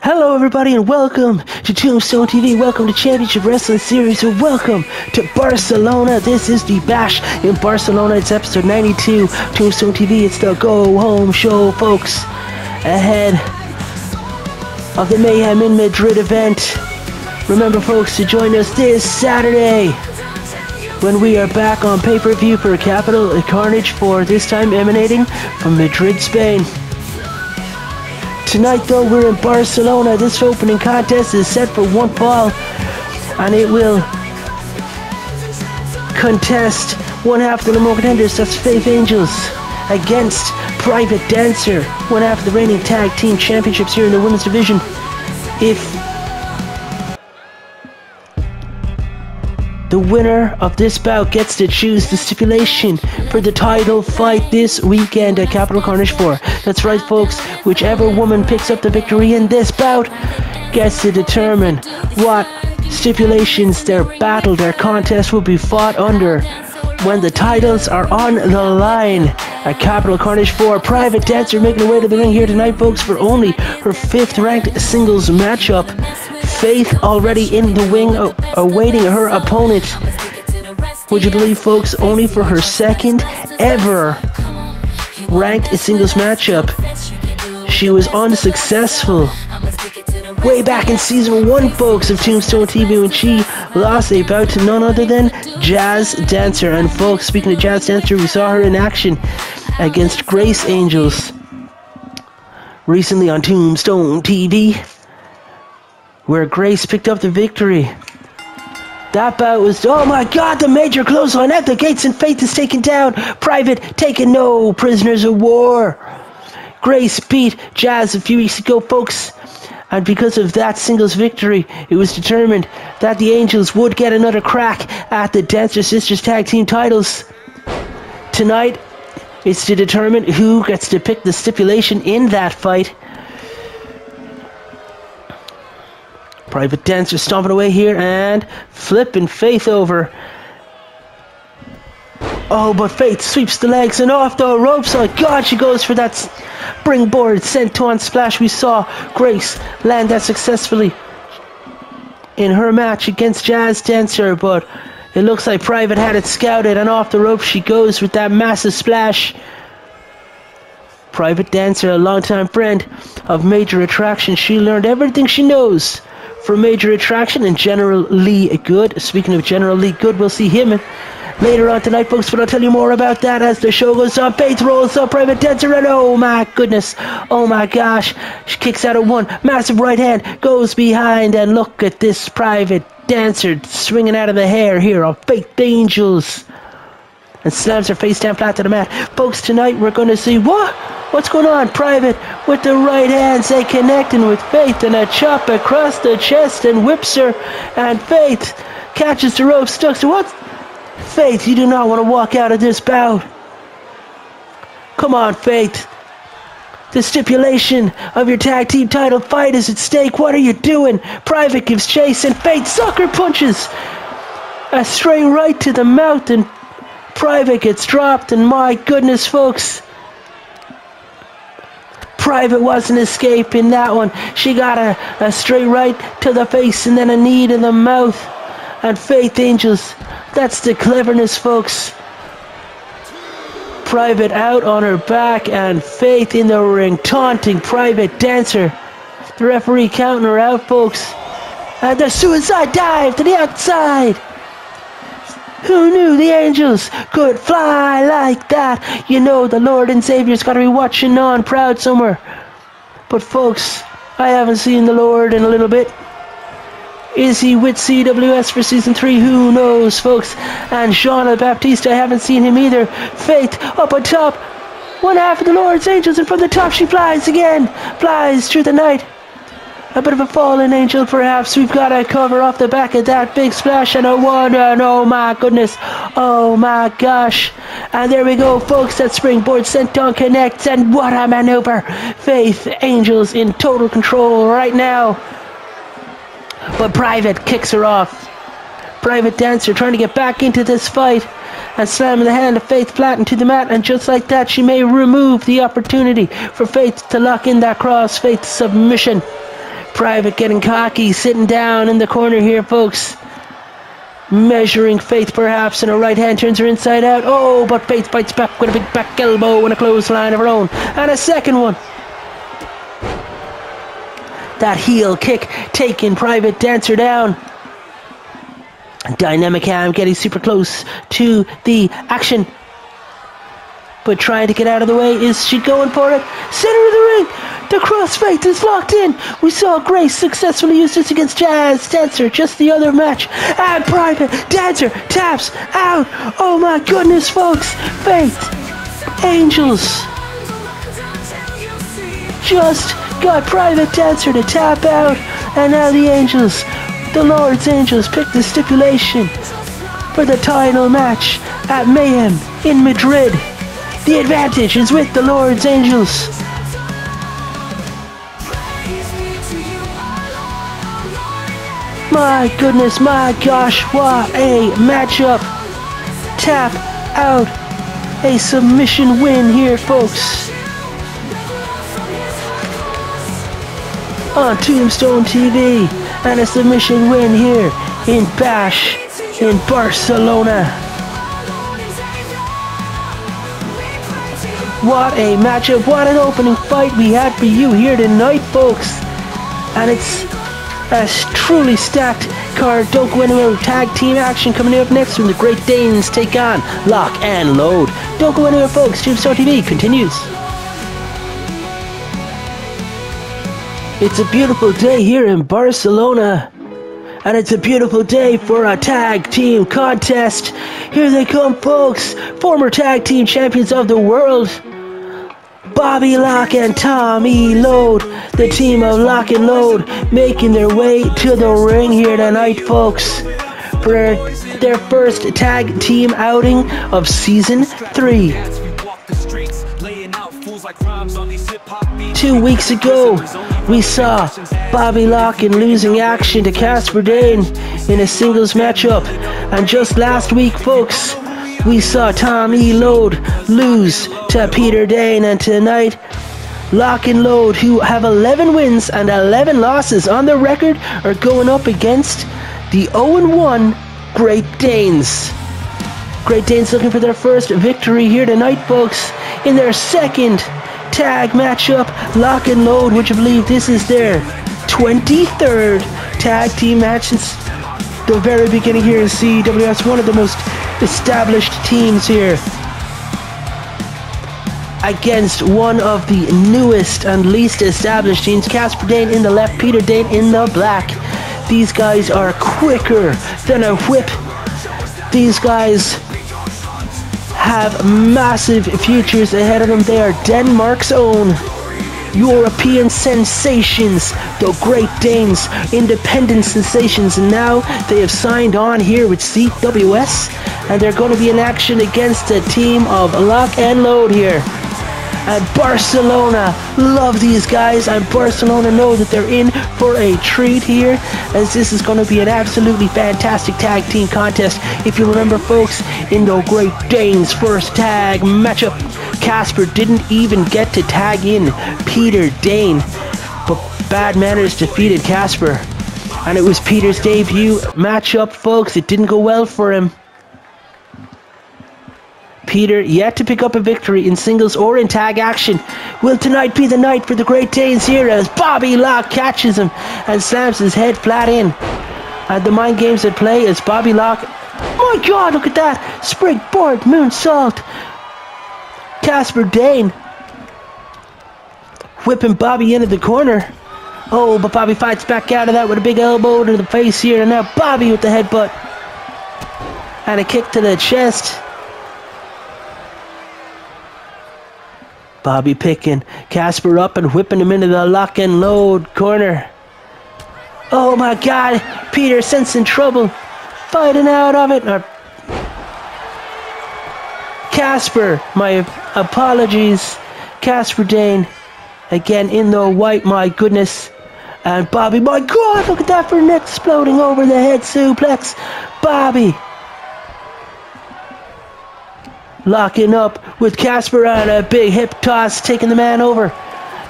Hello everybody and welcome to Tombstone TV, welcome to Championship Wrestling Series, and welcome to Barcelona. This is the Bash in Barcelona, it's episode 92, Tombstone TV, it's the Go Home Show, folks. Ahead of the Mayhem in Madrid event, remember folks to join us this Saturday when we are back on pay-per-view for Capital Carnage 4, this time emanating from Madrid, Spain. Tonight though, we're in Barcelona. This opening contest is set for one fall, and it will contest one half of the number one contenders, that's Faith Angels, against Private Dancer, one half of the reigning tag team championships here in the women's division. If the winner of this bout gets to choose the stipulation for the title fight this weekend at Capital Carnage 4. That's right folks, whichever woman picks up the victory in this bout gets to determine what stipulations their contest will be fought under when the titles are on the line at Capital Carnage 4. Private Dancer making her way to the ring here tonight folks for only her 5th ranked singles matchup. Faith already in the wing awaiting her opponent. Would you believe folks, only for her 2nd ever ranked singles matchup. She was unsuccessful way back in season 1 folks of Tombstone TV when she lost a bout to none other than Jazz Dancer. And folks, speaking of Jazz Dancer, we saw her in action against Grace Angels recently on Tombstone TV, where Grace picked up the victory. That bout was, oh my god, the major clothesline at the gates, and Faith is taken down. Private taking no prisoners of war. Grace beat Jazz a few weeks ago, folks, and because of that singles victory, it was determined that the Angels would get another crack at the Dancer Sisters tag team titles. Tonight, it's to determine who gets to pick the stipulation in that fight. Private Dancer stomping away here and flipping Faith over. Oh, but Faith sweeps the legs and off the ropes. Oh god, she goes for that springboard senton splash. We saw Grace land that successfully in her match against Jazz Dancer, but it looks like Private had it scouted, and off the ropes she goes with that massive splash. Private Dancer, a longtime friend of Major Attraction, she learned everything she knows for Major Attraction and General Lee Good. Speaking of General Lee Good, we'll see him later on tonight, folks, but I'll tell you more about that as the show goes on. Faith rolls up Private Dancer, and oh my goodness, oh my gosh, she kicks out at one, massive right hand, goes behind, and look at this Private Dancer swinging out of the hair here on Faith Angels, and slams her face down flat to the mat. Folks, tonight we're going to see what's going on. Private with the right hands, they connecting with Faith, and a chop across the chest and whips her, and Faith catches the rope, stuck to what? Faith, you do not want to walk out of this bout. Come on, Faith. The stipulation of your tag team title fight is at stake. What are you doing? Private gives chase, and Faith sucker punches a straight right to the mouth, and Private gets dropped, and my goodness, folks, Private wasn't escaping that one. She got a straight right to the face and then a knee to the mouth. And Faith Angels, that's the cleverness, folks. Private out on her back, and Faith in the ring taunting Private Dancer. The referee counting her out, folks. And the suicide dive to the outside. Who knew the Angels could fly like that? You know the Lord and Savior's got to be watching on proud somewhere. But folks, I haven't seen the Lord in a little bit. Is he with CWS for season 3? Who knows, folks? And Jean Baptiste, I haven't seen him either. Faith up on top. One half of the Lord's Angels, and from the top she flies again. Flies through the night. A bit of a fallen angel, perhaps. We've got to cover off the back of that big splash, and a one, and oh my goodness, oh my gosh. And there we go, folks, that springboard senton connects, and what a maneuver. Faith Angels in total control right now. But Private kicks her off. Private Dancer trying to get back into this fight, and slamming the hand of Faith flat into the mat, and just like that she may remove the opportunity for Faith to lock in that cross Faith submission. Private getting cocky, sitting down in the corner here, folks. Measuring Faith perhaps, and her right hand turns her inside out. Oh, but Faith bites back with a big back elbow and a clothesline of her own. And a second one. That heel kick taking Private Dancer down. Dynamic Ham getting super close to the action. But trying to get out of the way. Is she going for it? Center of the ring. The crossface is locked in. We saw Grace successfully use this against Jazz Dancer just the other match. And Private Dancer taps out. Oh my goodness, folks. Faith Angels just got Private Dancer to tap out. And now the Angels, the Lord's Angels, pick the stipulation for the title match at Mayhem in Madrid. The advantage is with the Lord's Angels. My goodness, my gosh, what a matchup. Tap out. A submission win here, folks. On Tombstone TV. And a submission win here in Bash in Barcelona. What a matchup, what an opening fight we had for you here tonight, folks. And it's a truly stacked card. Don't go anywhere. Tag team action coming up next when the Great Danes take on Lock and Load. Don't go anywhere, folks. Tombstone TV continues. It's a beautiful day here in Barcelona. And it's a beautiful day for a tag team contest. Here they come, folks. Former tag team champions of the world. Bobby Lock and Tommy Load. The team of Lock and Load making their way to the ring here tonight, folks. For their first tag team outing of Season 3. 2 weeks ago, we saw Bobby Lock in losing action to Casper Dane in a singles matchup. And just last week, folks, we saw Tommy Load lose to Peter Dane. And tonight, Lock and Load, who have 11 wins and 11 losses on their record, are going up against the 0-1 Great Danes. Great Danes looking for their first victory here tonight, folks, in their second tag matchup. Lock and Load, would you believe this is their 23rd tag team match since the very beginning here in CWS, one of the most established teams here, against one of the newest and least established teams. Casper Dane in the left, Peter Dane in the black. These guys are quicker than a whip. These guys have massive futures ahead of them. They are Denmark's own European sensations, the Great Danes, independent sensations, and now they have signed on here with CWS, and they're going to be in action against a team of Lock and Load here. And Barcelona love these guys, and Barcelona know that they're in for a treat here, as this is going to be an absolutely fantastic tag team contest. If you remember, folks, in the Great Danes' first tag matchup, Casper didn't even get to tag in Peter Dane, but Bad Manners defeated Casper, and it was Peter's debut matchup, folks. It didn't go well for him. Peter yet to pick up a victory in singles or in tag action. Will tonight be the night for the Great Danes here, as Bobby Lock catches him and slams his head flat in. And the mind games at play as Bobby Lock, my God, look at that, springboard moonsault. Casper Dane whipping Bobby into the corner. Oh, but Bobby fights back out of that with a big elbow to the face here, and now Bobby with the headbutt and a kick to the chest. Bobby picking Casper up and whipping him into the Lock and Load corner. Oh my God, Peter sensing trouble, fighting out of it. Casper, my apologies. Casper Dane, again in the white, my goodness. And Bobby, my God, look at that for neck exploding over the head suplex. Bobby locking up with Casper, and a big hip toss, taking the man over.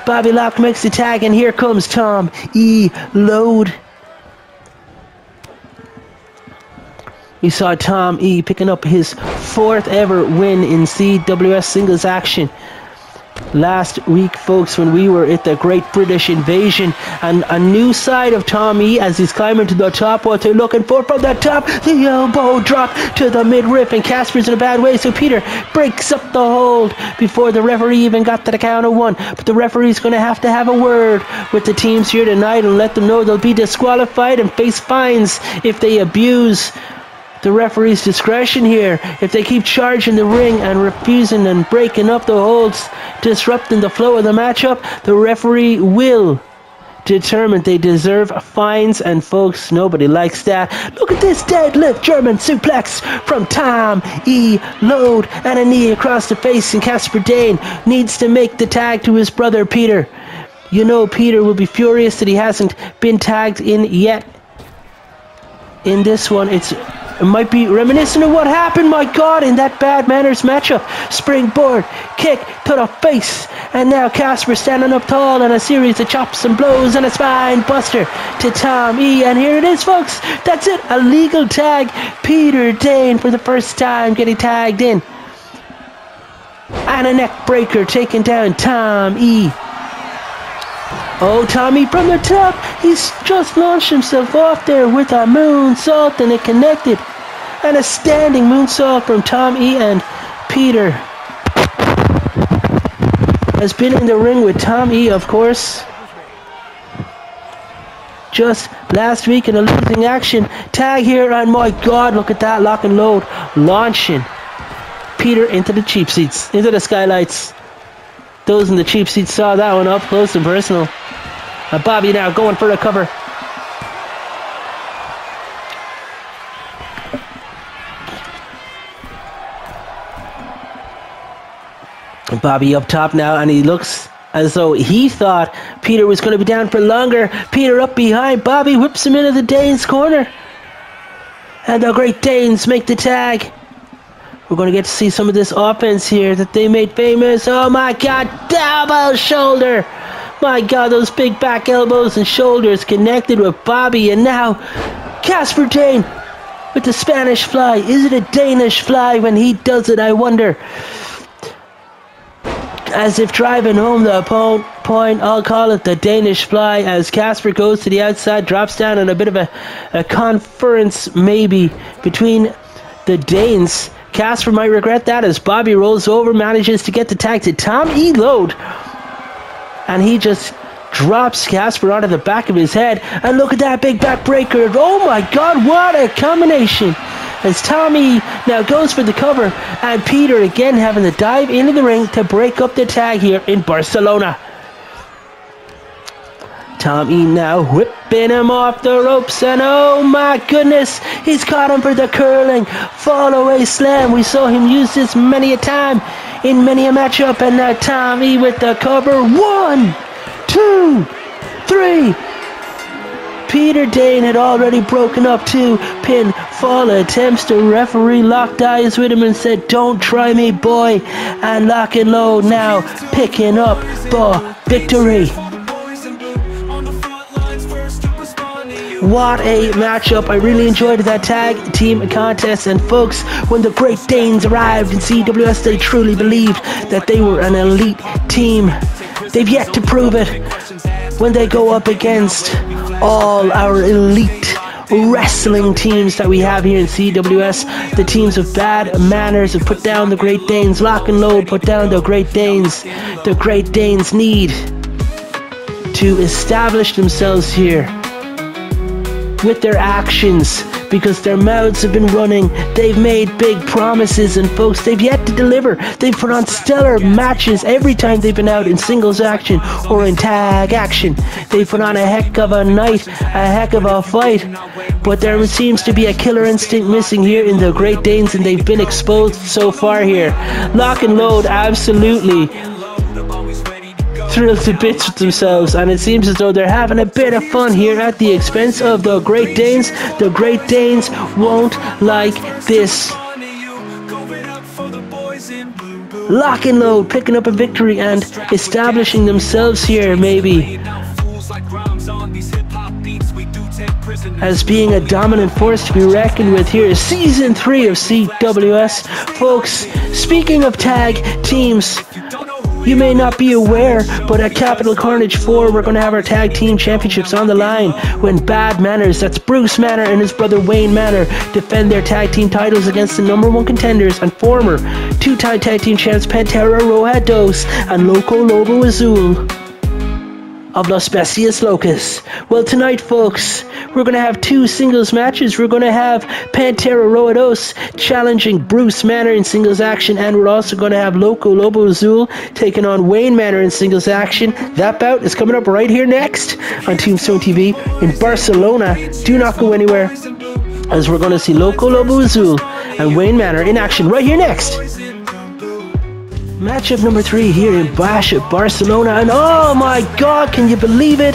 Bobby Locke makes the tag, and here comes Tom E. Load. We saw Tom E. picking up his 4th ever win in CWS singles action last week, folks, when we were at the Great British Invasion. And a new side of Tom E. as he's climbing to the top. What they're looking for from the top, the elbow drop to the midriff, and Casper's in a bad way, so Peter breaks up the hold before the referee even got to the count of 1. But the referee's going to have a word with the teams here tonight and let them know they'll be disqualified and face fines if they abuse the referee's discretion here. If they keep charging the ring and refusing and breaking up the holds, disrupting the flow of the matchup, the referee will determine they deserve fines, and folks, nobody likes that. Look at this deadlift German suplex from Tom E. Load, and a knee across the face, and Casper Dane needs to make the tag to his brother Peter. You know Peter will be furious that he hasn't been tagged in yet. In this one, it might be reminiscent of what happened, my God, in that Bad Manners matchup. Springboard kick to the face, and now Casper standing up tall, and a series of chops and blows and a spine buster to Tom E. And here it is, folks. That's it, a legal tag. Peter Dane for the first time getting tagged in, and a neck breaker taking down Tom E. Oh, Tommy from the top. He's just launched himself off there with a moonsault, and it connected. And a standing moonsault from Tom E. And Peter has been in the ring with Tom E., of course, just last week in a losing action. Tag here, and my God, look at that lock and load. Launching Peter into the cheap seats, into the skylights. Those in the cheap seats saw that one up close and personal. Bobby now going for a cover. Bobby up top now, and he looks as though he thought Peter was going to be down for longer. Peter up behind. Bobby whips him into the Danes' corner. And the Great Danes make the tag. We're going to get to see some of this offense here that they made famous. Oh my God, double shoulder. My God, those big back elbows and shoulders connected with Bobby. And now, Casper Dane with the Spanish fly. Is it a Danish fly when he does it, I wonder? As if driving home the point, I'll call it the Danish fly, as Casper goes to the outside, drops down in a bit of a conference maybe between the Danes. Casper might regret that as Bobby rolls over, manages to get the tag to Tom E. Load. And he just drops Casper onto the back of his head. And look at that big back breaker. Oh my God, what a combination. As Tommy now goes for the cover. And Peter again having to dive into the ring to break up the tag here in Barcelona. Tommy now whipping him off the ropes, and oh my goodness, he's caught him for the curling fall away slam. We saw him use this many a time in many a matchup, and now Tommy with the cover. 1, 2, 3. Peter Dane had already broken up 2 pinfall attempts. The referee locked eyes with him and said, "Don't try me, boy." And Lock and Load now picking up the victory. What a matchup. I really enjoyed that tag team contest. And folks, when the Great Danes arrived in CWS, they truly believed that they were an elite team. They've yet to prove it when they go up against all our elite wrestling teams that we have here in CWS. The teams of Bad Manners have put down the Great Danes. Lock and Load put down the Great Danes. The Great Danes need to establish themselves here with their actions, because their mouths have been running. They've made big promises, and folks, they've yet to deliver. They've put on stellar matches every time they've been out in singles action or in tag action. They've put on a heck of a night, a heck of a fight, but there seems to be a killer instinct missing here in the Great Danes, and they've been exposed so far here. Lock and Load absolutely thrilled to bits with themselves, and it seems as though they're having a bit of fun here at the expense of the Great Danes. The Great Danes won't like this. lock and load, picking up a victory and establishing themselves here maybe as being a dominant force to be reckoned with here. Season 3 of CWS. Folks, speaking of tag teams, you may not be aware, but at Capital Carnage 4, we're going to have our tag team championships on the line when Bad Manners, that's Bruce Manor and his brother Wayne Manor, defend their tag team titles against the #1 contenders and former two-time tag team champs Pantera Rojados and Loco Lobo Azul of Los Bestias Locas. Well, tonight, folks, we're going to have 2 singles matches. We're going to have Pantera Rojados challenging Bruce Manor in singles action, and we're also going to have Loco Lobo Azul taking on Wayne Manor in singles action. That bout is coming up right here next on Tombstone TV in Barcelona. Do not go anywhere, as we're going to see Loco Lobo Azul and Wayne Manor in action right here next. Matchup number 3 here in Barcelona, and oh my god, can you believe it?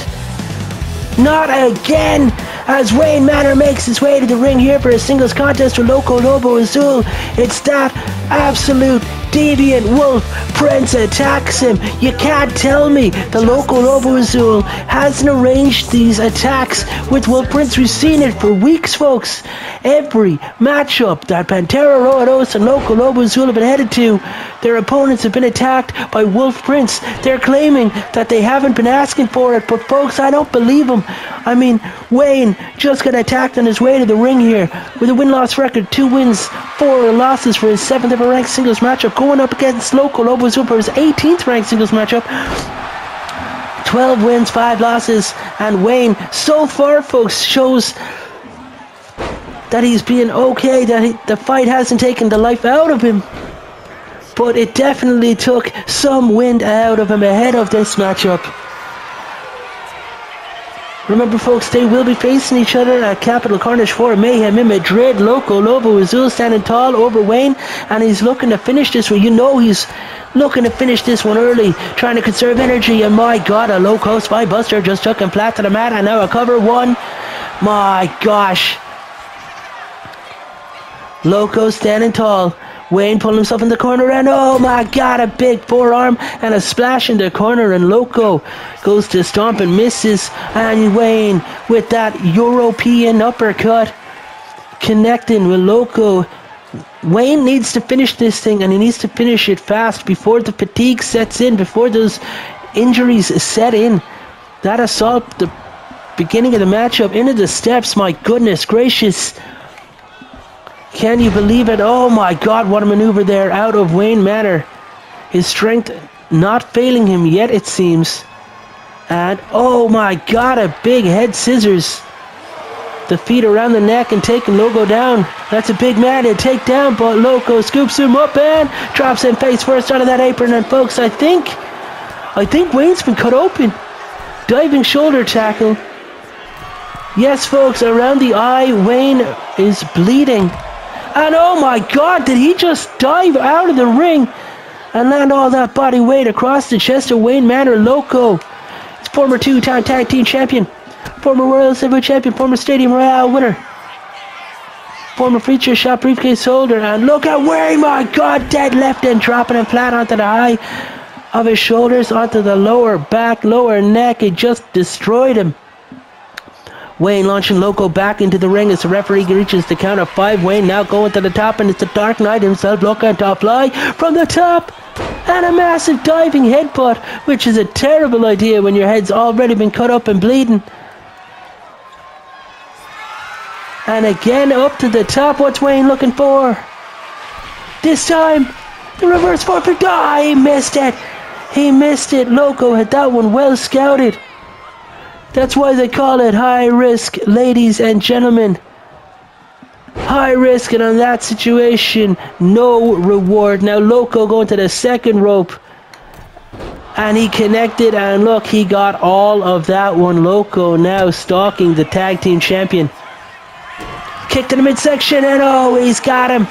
Not again, as Wayne Manor makes his way to the ring here for a singles contest with Loco Lobo Azul. It's that absolute deviant Wolf Prince attacks him. You can't tell me the Loco Lobo Azul hasn't arranged these attacks with Wolf Prince. We've seen it for weeks, folks. Every matchup that Pantera Rojados and Loco Lobo Azul have been headed to, their opponents have been attacked by Wolf Prince. They're claiming that they haven't been asking for it, but folks, I don't believe them. I mean, Wayne just got attacked on his way to the ring here with a win-loss record, 2 wins, 4 losses for his 7th ever ranked singles matchup, going up against Loco Lobo Azul for his 18th ranked singles matchup. 12 wins, 5 losses, and Wayne, so far, folks, shows that he's being okay, that the fight hasn't taken the life out of him. But it definitely took some wind out of him ahead of this matchup. Remember, folks, they will be facing each other at Capital Carnage 4 Mayhem in Madrid. Loco Lobo Azul standing tall over Wayne, and he's looking to finish this one. You know he's looking to finish this one early, trying to conserve energy, and my god, a low coast spy buster just took him flat to the mat, and now a cover 1. My gosh. Loco standing tall. Wayne pulling himself in the corner, and oh my god, a big forearm and a splash in the corner, and Loco goes to stomp and misses, and Wayne with that European uppercut connecting with Loco. Wayne needs to finish this thing, and he needs to finish it fast before the fatigue sets in, before those injuries set in. That assault, the beginning of the matchup, into the steps, my goodness gracious. Can you believe it? Oh my god, what a maneuver there out of Wayne Manor. His strength not failing him yet, it seems. And oh my god, a big head scissors. The feet around the neck and taking Loco down. That's a big man to take down, but Loco scoops him up and drops him face first onto that apron. And folks, I think Wayne's been cut open. Diving shoulder tackle. Yes, folks, around the eye, Wayne is bleeding. And oh my god, did he just dive out of the ring and land all that body weight across the chest of Wayne Manor? Loco, his former 2-time tag team champion, former Royal Heavyweight champion, former Stadium Royale winner, former feature shot briefcase holder, and look at Wayne, my god, dead left and dropping him flat onto the high of his shoulders, onto the lower back, lower neck. It just destroyed him. Wayne launching Loco back into the ring as the referee reaches the count of 5. Wayne now going to the top, and it's the Dark Knight himself looking to fly from the top. And a massive diving headbutt, which is a terrible idea when your head's already been cut up and bleeding. And again up to the top. What's Wayne looking for? This time, the reverse forfeit. Oh, he missed it. He missed it. Loco had that one well scouted. That's why they call it high risk, ladies and gentlemen. High risk, and on that situation, no reward. Now Loco going to the second rope. And he connected, and look, he got all of that one. Loco now stalking the tag team champion. Kick to the midsection, and oh, he's got him.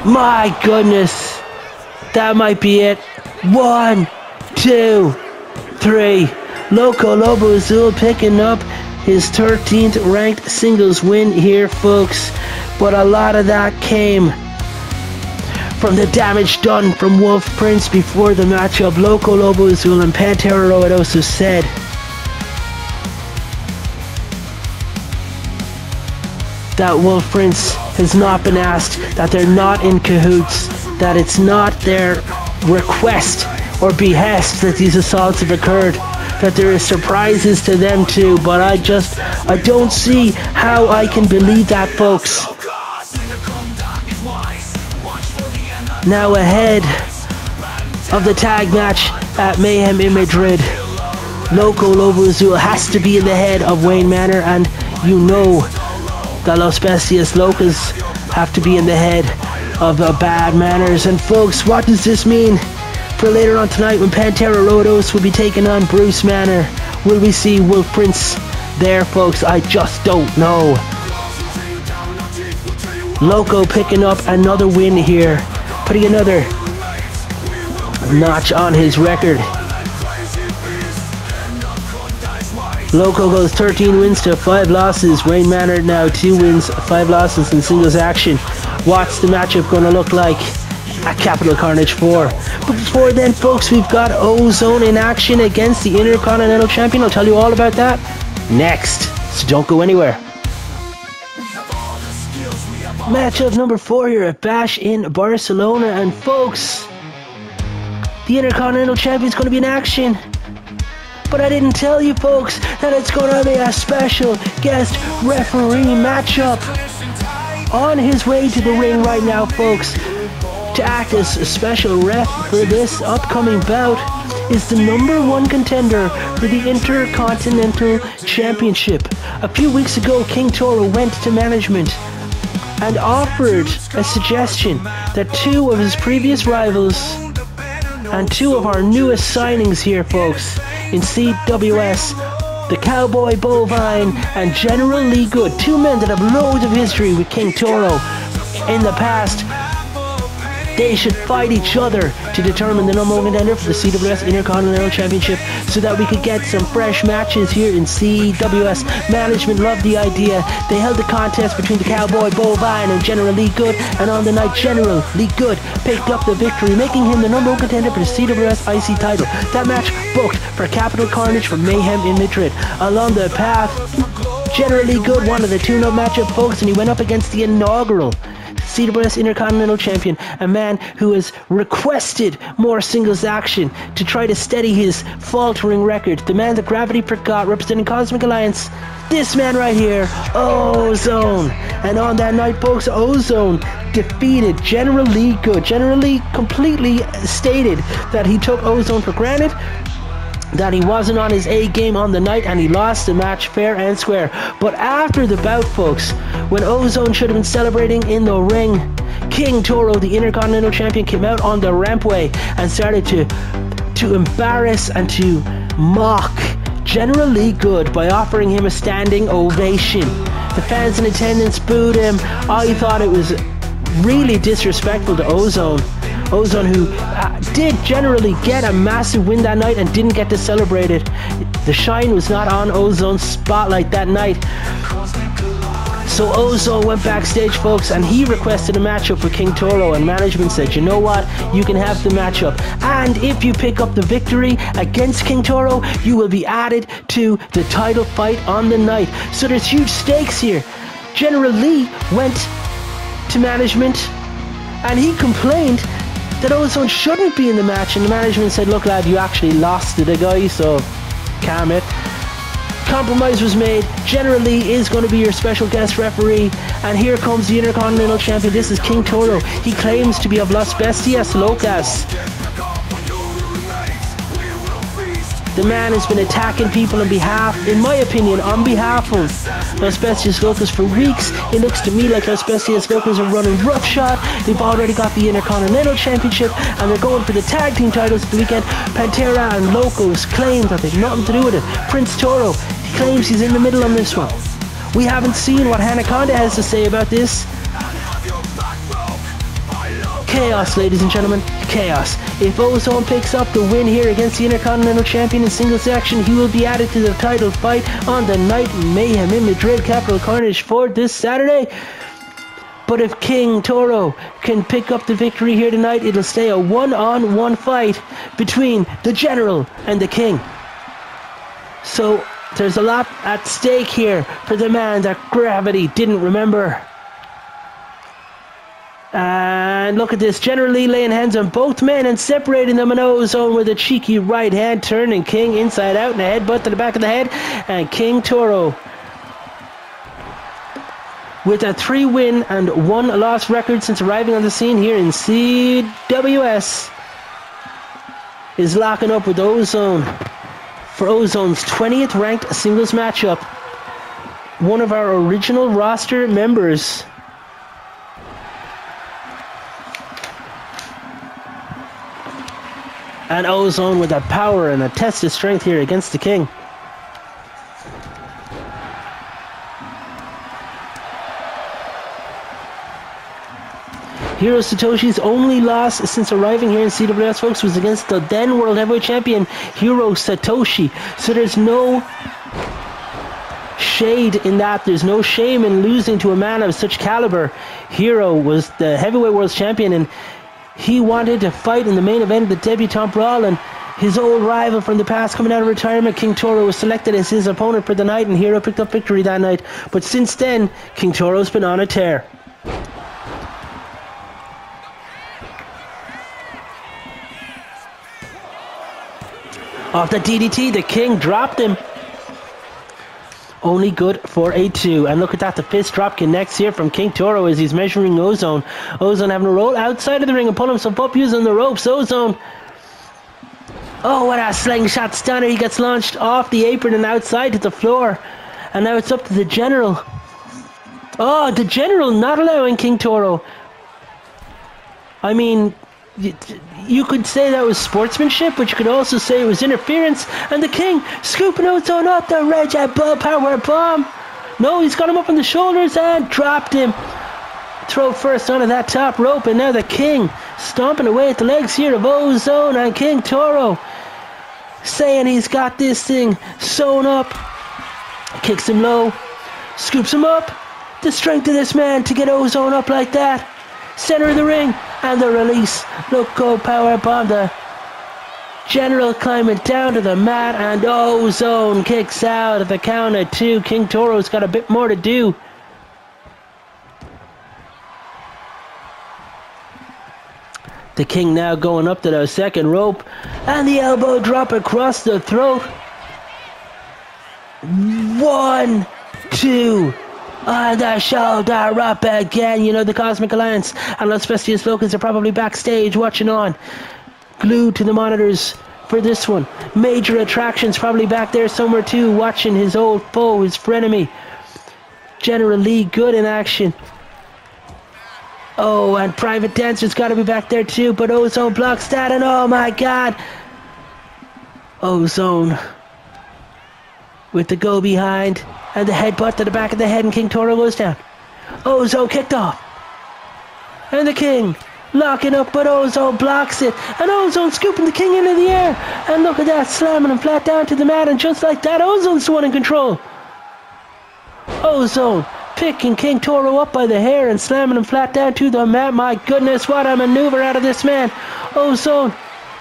My goodness. That might be it. 1, 2, 3. Loco Lobo Azul picking up his 13th ranked singles win here, folks. But a lot of that came from the damage done from Wolf Prince before the matchup, Loco Lobo Azul and Pantera Roadoso said that Wolf Prince has not been asked, that they're not in cahoots, that it's not their request or behest that these assaults have occurred, that there is surprises to them too, but I don't see how I can believe that, folks. Now ahead of the tag match at Mayhem in Madrid, Loco Lobo Azul has to be in the head of Wayne Manor, and you know that Los Bestias Locas have to be in the head of the Bad Manners. And folks, what does this mean for later on tonight when Pantera Roadoso will be taking on Bruce Manor? Will we see Wolf Prince there, folks? I just don't know. Loco picking up another win here, putting another notch on his record. Loco goes 13 wins to 5 losses. Wayne Manor now 2 wins, 5 losses in singles action. What's the matchup going to look like at Capital Carnage 4? But before then, folks, we've got Ozone in action against the Intercontinental Champion. I'll tell you all about that next, so don't go anywhere. Matchup number 4 here at Bash in Barcelona, and folks, the Intercontinental Champion is going to be in action. But I didn't tell you, folks, that it's going to be a special guest referee matchup. On his way to the ring right now, folks, to act as a special ref for this upcoming bout is the #1 contender for the Intercontinental Championship. A few weeks ago, King Toro went to management and offered a suggestion that 2 of his previous rivals and 2 of our newest signings here, folks, in CWS, the Cowboy Bovine and General Lee Good, 2 men that have loads of history with King Toro in the past, they should fight each other to determine the #1 contender for the CWS Intercontinental Championship so that we could get some fresh matches here in CWS. Management loved the idea. They held the contest between the Cowboy Bovine and General Lee Good, and on the night, General Lee Good picked up the victory, making him the #1 contender for the CWS IC title. That match booked for Capital Carnage for Mayhem in Madrid. Along the path, General Lee Good wanted a tune-up matchup, folks, and he went up against the inaugural CWS Intercontinental Champion, a man who has requested more singles action to try to steady his faltering record. The man that gravity forgot, representing Cosmic Alliance, this man right here, Ozone. And on that night, folks, Ozone defeated General Lee Good. General Lee completely stated that he took Ozone for granted, that he wasn't on his A game on the night, and he lost the match fair and square. But after the bout, folks, when Ozone should have been celebrating in the ring, King Toro, the Intercontinental Champion, came out on the rampway and started to embarrass and to mock General Lee Good by offering him a standing ovation. The fans in attendance booed him. I thought it was really disrespectful to Ozone. Ozone, who did generally get a massive win that night and didn't get to celebrate it. The shine was not on Ozone's spotlight that night. So Ozone went backstage, folks, and he requested a matchup with King Toro, and management said, you know what, you can have the matchup, and if you pick up the victory against King Toro, you will be added to the title fight on the night. So there's huge stakes here. General Lee went to management and he complained that Ozone shouldn't be in the match, and the management said, look lad, you actually lost to the guy, so calm it. Compromise was made. General Lee is going to be your special guest referee, and here comes the Intercontinental Champion. This is King Toro. He claims to be of Las Bestias Locas. The man has been attacking people on behalf, in my opinion, on behalf of Las Bestias Locas for weeks. It looks to me like Las Bestias Locas are running roughshod. They've already got the Intercontinental Championship, and they're going for the tag team titles the weekend. Pantera and Locos claim that they've nothing to do with it. Prince Toro, he claims he's in the middle on this one. We haven't seen what Hanaconda has to say about this. Chaos, ladies and gentlemen, chaos. If Ozone picks up the win here against the Intercontinental Champion in singles action, he will be added to the title fight on the night Mayhem in Madrid, Capital Carnage for this Saturday. But if King Toro can pick up the victory here tonight, it'll stay a one-on-one fight between the General and the King. So there's a lot at stake here for the man that gravity didn't remember. And look at this, General Lee laying hands on both men and separating them in O-zone with a cheeky right hand, turning King inside out and a headbutt to the back of the head. And King Toro, with a 3-win and 1-loss record since arriving on the scene here in CWS, is locking up with O-zone for O-zone's 20th ranked singles matchup. One of our original roster members. And O-zone with a power and a test of strength here against the King. Hiro Satoshi's only loss since arriving here in CWS, folks, was against the then World Heavyweight Champion, Hiro Satoshi. So there's no shade in that. There's no shame in losing to a man of such caliber. Hiro was the Heavyweight World Champion, and he wanted to fight in the main event of the debutante brawl, and his old rival from the past coming out of retirement, King Toro, was selected as his opponent for the night, and Hiro picked up victory that night. But since then, King Toro's been on a tear. Off the DDT, the King dropped him. Only good for a 2. And look at that, the fist drop connects here from King Toro as he's measuring O-zone. O-zone having to roll outside of the ring and pull himself up using the ropes. O-zone. Oh, what a slingshot stunner. He gets launched off the apron and outside to the floor. And now it's up to the General. Oh, the General not allowing King Toro. I mean, you could say that was sportsmanship, but you could also say it was interference. And the King scooping O-zone up the Red Bull power bomb. No, he's got him up on the shoulders and dropped him. Throw first onto that top rope, and now the King stomping away at the legs here of O-zone, and King Toro saying he's got this thing sewn up. Kicks him low, scoops him up. The strength of this man to get O-zone up like that. Center of the ring, and the release. Look, go power bomb. The General climbing down to the mat, and O-zone kicks out at the count of 2. King Toro's got a bit more to do. The King now going up to the second rope, and the elbow drop across the throat. 1, 2. On the shoulder up again. You know, the Cosmic Alliance and Los Bestias Locos are probably backstage watching on, glued to the monitors for this one. Major Attractions probably back there somewhere too, watching his old foe, his frenemy, General Lee, good in action. Oh, and Private Dancer's got to be back there too, but O-zone blocks that, and oh my God, O-zone with the go behind. And the headbutt to the back of the head, and King Toro goes down. O-zone kicked off. And the King locking up, but O-zone blocks it. And O-zone scooping the King into the air. And look at that, slamming him flat down to the mat. And just like that, O-zone's the one in control. O-zone picking King Toro up by the hair and slamming him flat down to the mat. My goodness, what a maneuver out of this man. O-zone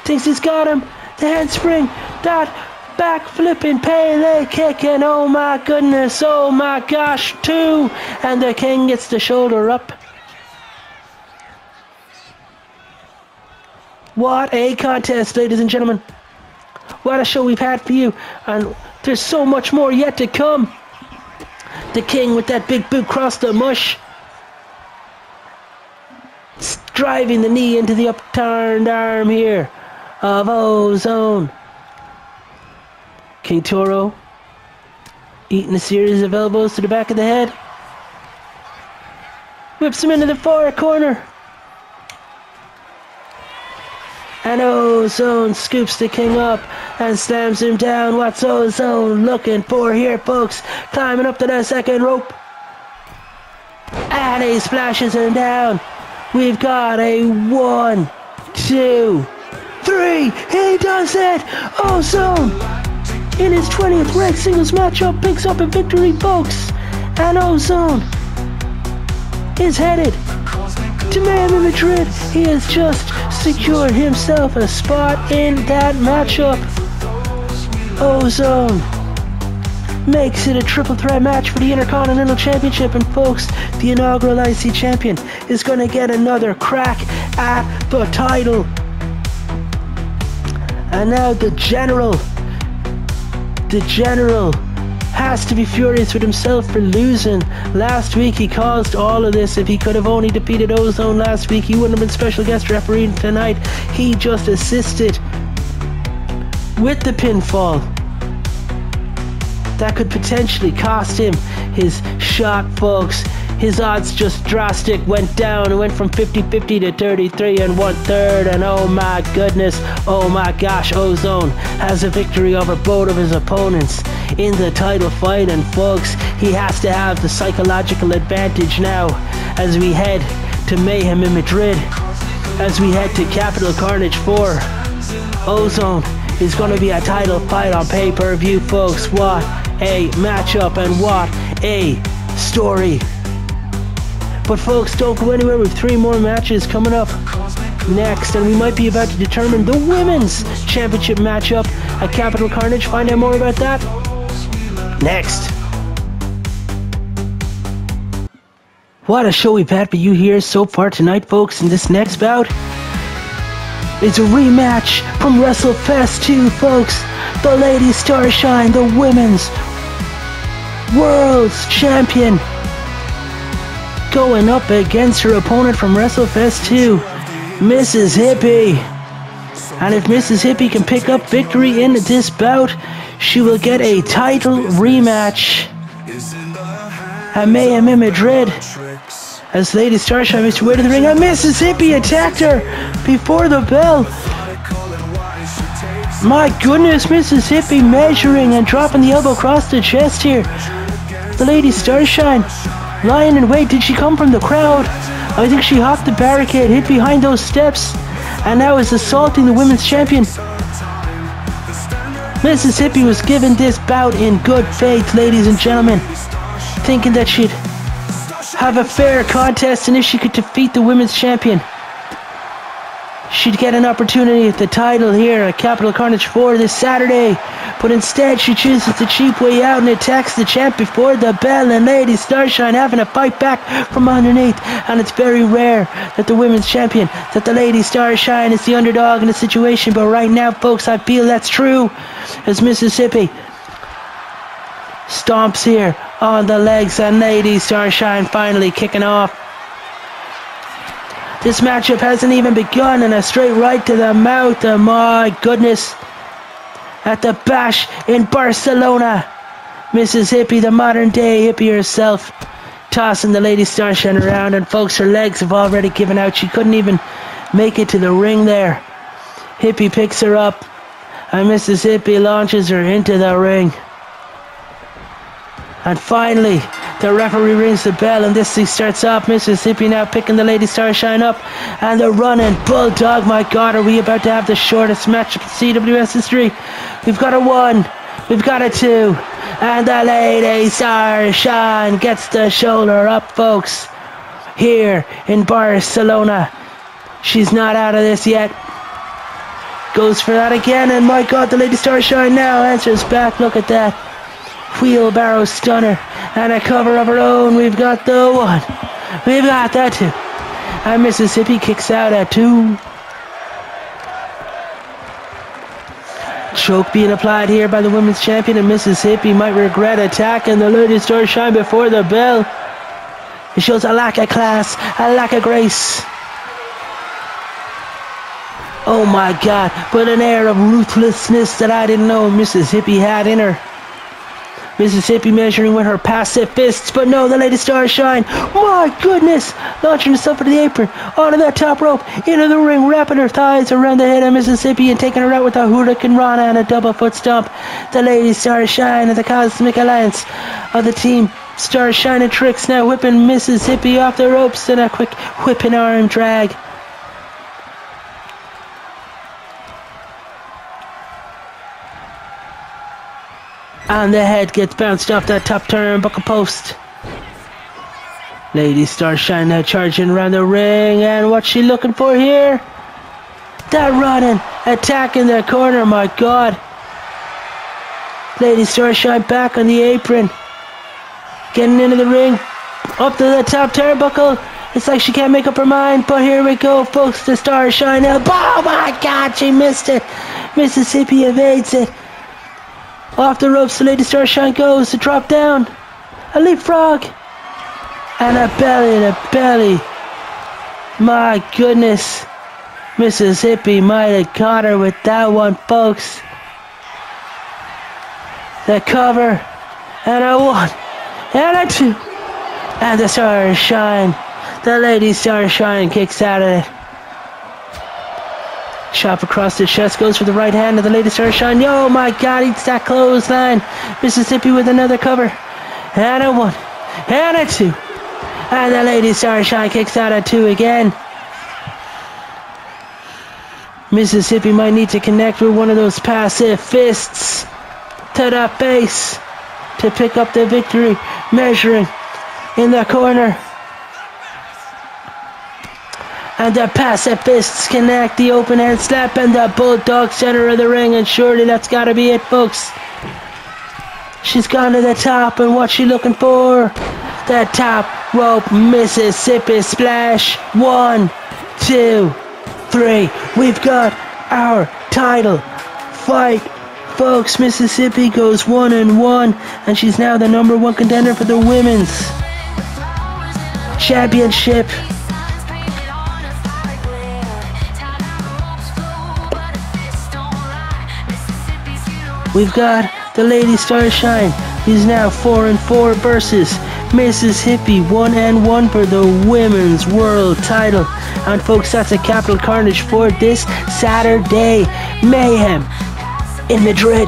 thinks he's got him. The handspring, that back flipping Pele kick, and oh my goodness, oh my gosh, 2, and the King gets the shoulder up. What a contest, ladies and gentlemen. What a show we've had for you, and there's so much more yet to come. The King with that big boot across the mush, driving the knee into the upturned arm here of O-zone. King Toro eating a series of elbows to the back of the head. Whips him into the far corner. And O-zone scoops the King up and slams him down. What's O-zone looking for here, folks? Climbing up to that second rope. And he splashes him down. We've got a 1, 2, 3. He does it! O-zone in his 20th ranked singles matchup picks up a victory, folks. And O-zone is headed to Miami, Madrid. He has just secured himself a spot in that matchup. Ozone makes it a triple threat match for the Intercontinental Championship, and folks, the inaugural IC champion is going to get another crack at the title. And now the General has to be furious with himself for losing. Last week he caused all of this. If he could have only defeated Ozone last week, he wouldn't have been special guest referee tonight. He just assisted with the pinfall. That could potentially cost him his shot, folks. His odds just drastic went down. It went from 50-50 to 33 1/3. And oh my goodness, oh my gosh, Ozone has a victory over both of his opponents in the title fight. And folks, he has to have the psychological advantage now as we head to Mayhem in Madrid, as we head to Capital Carnage 4. Ozone is going to be a title fight on pay-per-view, folks. What a matchup and what a story. But folks, don't go anywhere. We have 3 more matches coming up next, and we might be about to determine the women's championship matchup at Capital Carnage. Find out more about that next. What a show we've had for you here so far tonight, folks. In this next bout, it's a rematch from WrestleFest 2, folks. The Lady Starshine, the women's world's champion, going up against her opponent from WrestleFest 2, Mrs. Hippie. And if Mrs. Hippie can pick up victory in this bout, she will get a title rematch at Mayhem in Madrid, as Lady Starshine makes her way to the ring, and Mrs. Hippie attacked her before the bell. My goodness, Mrs. Hippie measuring and dropping the elbow across the chest here. The Lady Starshine lying in wait. Did she come from the crowd? I think she hopped the barricade, hid behind those steps, and now is assaulting the women's champion. Mrs. Hippie was given this bout in good faith, ladies and gentlemen, thinking that she'd have a fair contest, and if she could defeat the women's champion, she'd get an opportunity at the title here at Capital Carnage 4 this Saturday. But instead, she chooses the cheap way out and attacks the champ before the bell, and Lady Starshine having to fight back from underneath. And it's very rare that the women's champion, that the Lady Starshine is the underdog in the situation. But right now, folks, I feel that's true, as Mrs. Hippie stomps here on the legs, and Lady Starshine finally kicking off. This matchup hasn't even begun, and a straight right to the mouth. Oh my goodness. At the Bash in Barcelona, Mrs. Hippie, the modern day hippie herself, tossing the Lady Starshine around, and folks, her legs have already given out. She couldn't even make it to the ring there. Hippie picks her up, and Mrs. Hippie launches her into the ring. And finally, the referee rings the bell, and this thing starts off. Mrs. Hippie now picking the Lady Starshine up, and the running bulldog. My God, are we about to have the shortest match of CWS history? We've got a 1, we've got a 2, and the Lady Starshine gets the shoulder up, folks, here in Barcelona. She's not out of this yet. Goes for that again, and my God, the Lady Starshine now answers back. Look at that. Wheelbarrow stunner and a cover of her own. We've got the 1, we've got the 2, and Mrs. Hippie kicks out at 2. Choke being applied here by the women's champion, and Mrs. Hippie might regret attacking the Lady Starshine before the bell. It shows a lack of class, a lack of grace. Oh my God, but an air of ruthlessness that I didn't know Mrs. Hippie had in her. Mrs. Hippie measuring with her passive fists, but no, the Lady Starshine, my goodness, launching herself into the apron, onto that top rope, into the ring, wrapping her thighs around the head of Mrs. Hippie and taking her out with a Hurricane Rana and a double foot stomp. The Lady Starshine of the Cosmic Alliance of the team Starshine and Tricks now whipping Mrs. Hippie off the ropes in a quick whipping arm drag. And the head gets bounced off that top turnbuckle post. Lady Starshine now charging around the ring, and what's she looking for here? That running, attacking the corner, my God. Lady Starshine back on the apron. Getting into the ring, up to the top turnbuckle. It's like she can't make up her mind, but here we go, folks. The Starshine elbow. Oh my God, she missed it. Mississippi evades it. Off the ropes, the Lady Starshine goes to drop down. A leapfrog. And a belly to belly. My goodness. Mississippi might have caught her with that one, folks. The cover. And a 1. And a 2. And the Starshine. The Lady Starshine kicks out of it. Chop across the chest, goes for the right hand of the Lady Starshine. Oh my God, eats that clothesline. Mississippi with another cover. And a 1. And a 2. And the Lady Starshine kicks out at 2 again. Mississippi might need to connect with one of those passive fists to the face to pick up the victory. Measuring in the corner. And the passive fists connect, the open hand slap, and the bulldog center of the ring, and surely that's gotta be it, folks. She's gone to the top, and what's she looking for? The top rope Mississippi splash. 1, 2, 3. We've got our title fight, folks. Mississippi goes 1-1, and she's now the #1 contender for the women's championship. We've got the Lady Starshine, who's now 4-4 versus Mississippi, 1-1 for the women's world title. And folks, that's a Capital Carnage for this Saturday. Mayhem in Madrid.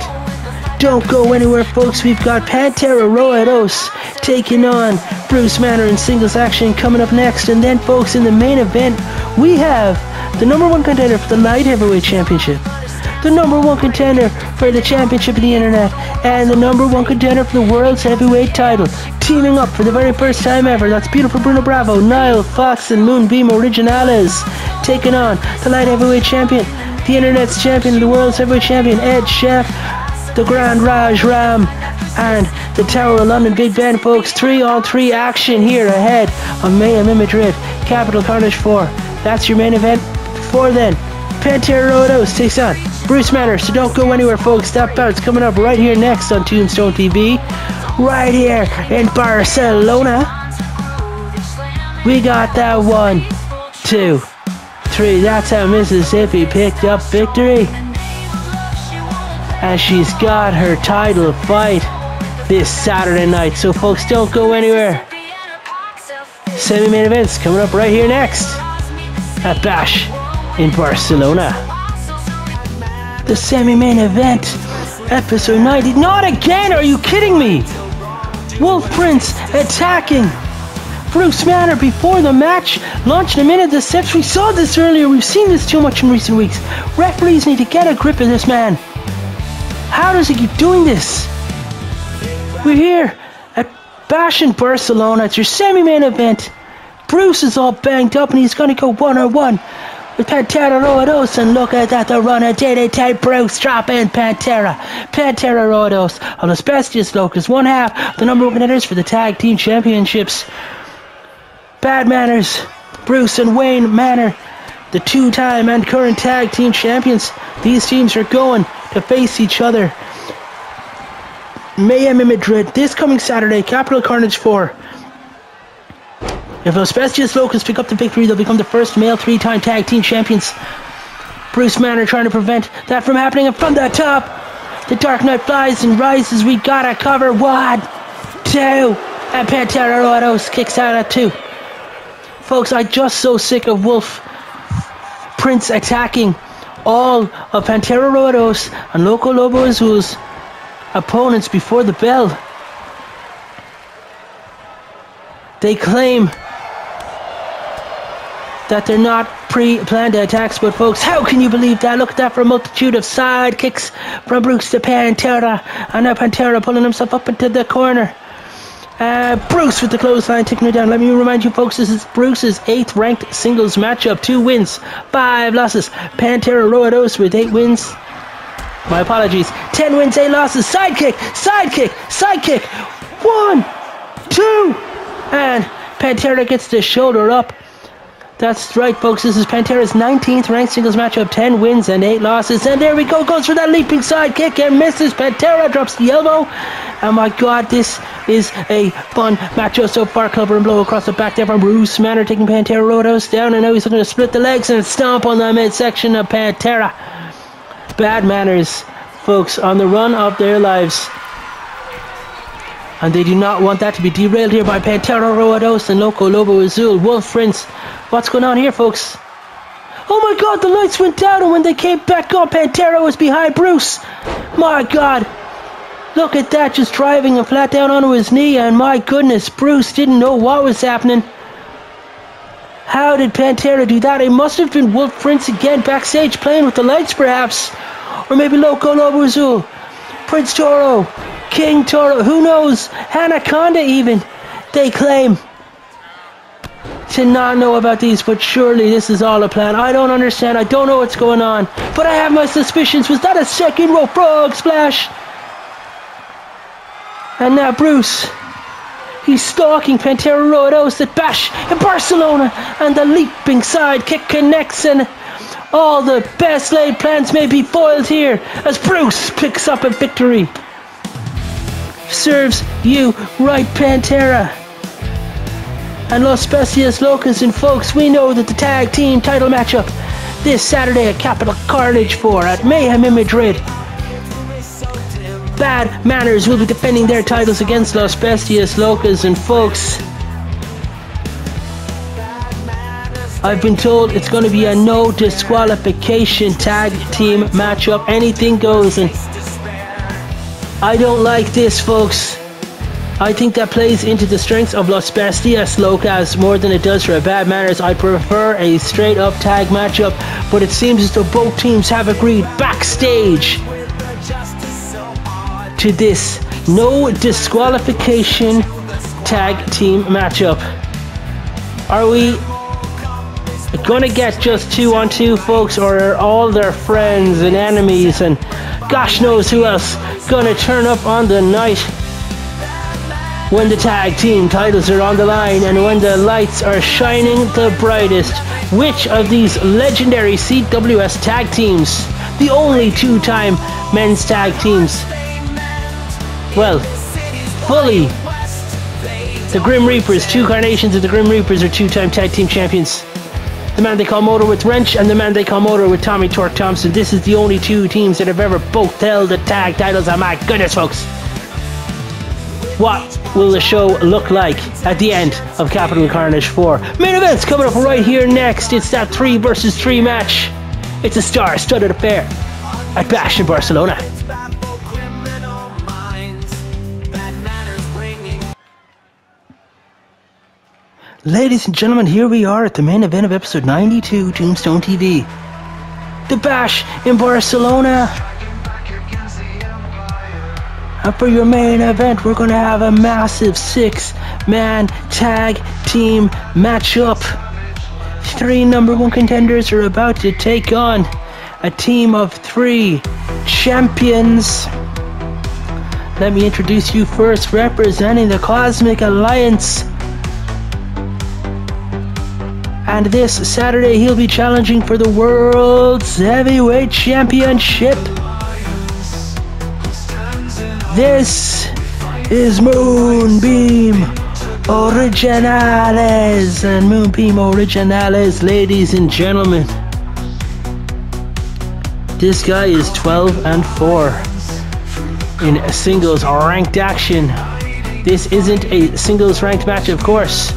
Don't go anywhere, folks. We've got Pantera Roados taking on Bruce Banner in singles action coming up next. And then, folks, in the main event, we have the #1 contender for the Light Heavyweight Championship, the #1 contender for the Championship of the Internet, and the #1 contender for the World's Heavyweight title, teaming up for the very first time ever. That's beautiful Bruno Bravo, Niall Fox, and Moonbeam Originales, taking on the Light Heavyweight Champion, the Internet's Champion, the World's Heavyweight Champion, Ed Chef, the Grand Raj Ram, and the Tower of London Big Ben, folks. 3-on-3 action here ahead on Mayhem in Madrid. Capital Carnage 4. That's your main event. Before then, Pantera Roados takes on Bruce Banner. So don't go anywhere, folks. That bout's coming up right here next on Tombstone TV. Right here in Barcelona. We got that 1, 2, 3. That's how Mississippi picked up victory. And she's got her title fight this Saturday night. So folks, don't go anywhere. Semi-main events coming up right here next at Bash in Barcelona. The semi-main event, episode 90. Not again! Are you kidding me? Wolf Prince attacking Bruce Banner before the match, launching him into the steps. We saw this earlier. We've seen this too much in recent weeks. Referees need to get a grip of this man. How does he keep doing this? We're here at Bash in Barcelona. It's your semi-main event. Bruce is all banged up and he's going to go 1-on-1 with Pantera Roados, and look at that, the runner DDT. Bruce dropping Pantera Roados on the Specialist Locus, one half of the #1 contenders for the Tag Team Championships. Bad Manners, Bruce and Wayne Manor, the 2-time and current Tag Team Champions. These teams are going to face each other. Mayhem in Madrid this coming Saturday, Capital Carnage 4. If Los Specialist Locals pick up the victory, they'll become the first male 3-time Tag Team Champions. Bruce Banner trying to prevent that from happening, and from the top, the Dark Knight flies and rises. We gotta cover. 1, 2, and Pantera Roados kicks out at 2. Folks, I'm just so sick of Wolf Prince attacking all of Pantera Roados and Loco Lobo Azul's opponents before the bell. They claim that they're not pre-planned attacks, but folks, how can you believe that? Look at that for a multitude of side kicks from Bruce to Pantera, and now Pantera pulling himself up into the corner. Bruce with the clothesline, taking it down. Let me remind you folks, this is Bruce's 8th ranked singles matchup. 2 wins, 5 losses. Pantera Roados with 8 wins. My apologies. 10 wins, 8 losses. Sidekick, sidekick, sidekick. 1, 2, and Pantera gets the shoulder up. That's right, folks. This is Pantera's 19th ranked singles matchup. 10 wins and 8 losses. And there we go. Goes for that leaping sidekick and misses. Pantera drops the elbow. Oh my God, this is a fun matchup so far. Clubber and blow across the back there from Bruce Manor, taking Pantera Roados down. And now he's looking to split the legs and stomp on the midsection of Pantera. Bad Manners, folks, on the run of their lives. And they do not want that to be derailed here by Pantera Roados and Loco Lobo Azul. Wolf Prince. What's going on here, folks? Oh my God, the lights went down, and when they came back up, Pantera was behind Bruce. My God. Look at that, just driving him flat down onto his knee, and my goodness, Bruce didn't know what was happening. How did Pantera do that? It must have been Wolf Prince again backstage playing with the lights, perhaps. Or maybe Loco Lobo Azul. Prince Toro. King Toro. Who knows? Anaconda even. They claim to not know about these, but surely this is all a plan. I don't understand. I don't know what's going on. But I have my suspicions. Was that a second row frog splash? And now Bruce. He's stalking Pantera Roados at Bash in Barcelona. And the leaping sidekick connects, and all the best laid plans may be foiled here as Bruce picks up a victory. Serves you right, Pantera. And Los Bestias Locas, and folks, we know that the tag team title matchup this Saturday at Capital Carnage 4 at Mayhem in Madrid. Bad Manners will be defending their titles against Los Bestias Locas, and folks, I've been told it's going to be a no disqualification tag team matchup. Anything goes, and I don't like this, folks. I think that plays into the strengths of Los Bestias Locas more than it does for a Bad Manners. I prefer a straight up tag matchup, but it seems as though both teams have agreed backstage to this no disqualification tag team matchup. Are we gonna get just 2-on-2, folks, or are all their friends and enemies and gosh knows who else gonna turn up on the night when the tag team titles are on the line and when the lights are shining the brightest? Which of these legendary CWS tag teams, the only 2-time men's tag teams, well, fully, the Grim Reapers, 2 carnations of the Grim Reapers are 2-time tag team champions. The man they call Motor with Wrench and the man they call Motor with Tommy Torque Thompson. This is the only 2 teams that have ever both held the tag titles. Oh my goodness, folks. What will the show look like at the end of Capital Carnage 4? Main event's coming up right here next. It's that 3 versus 3 match. It's a star-studded affair at Bash in Barcelona. Ladies and gentlemen, here we are at the main event of episode 92, Tombstone TV. The Bash in Barcelona. And for your main event, we're going to have a massive 6-man tag team matchup. 3 number 1 contenders are about to take on a team of 3 champions. Let me introduce you first, representing the Cosmic Alliance. And this Saturday, he'll be challenging for the World's Heavyweight Championship. This is Moonbeam Originales. And Moonbeam Originales, ladies and gentlemen, this guy is 12-4 in singles ranked action. This isn't a singles ranked match, of course,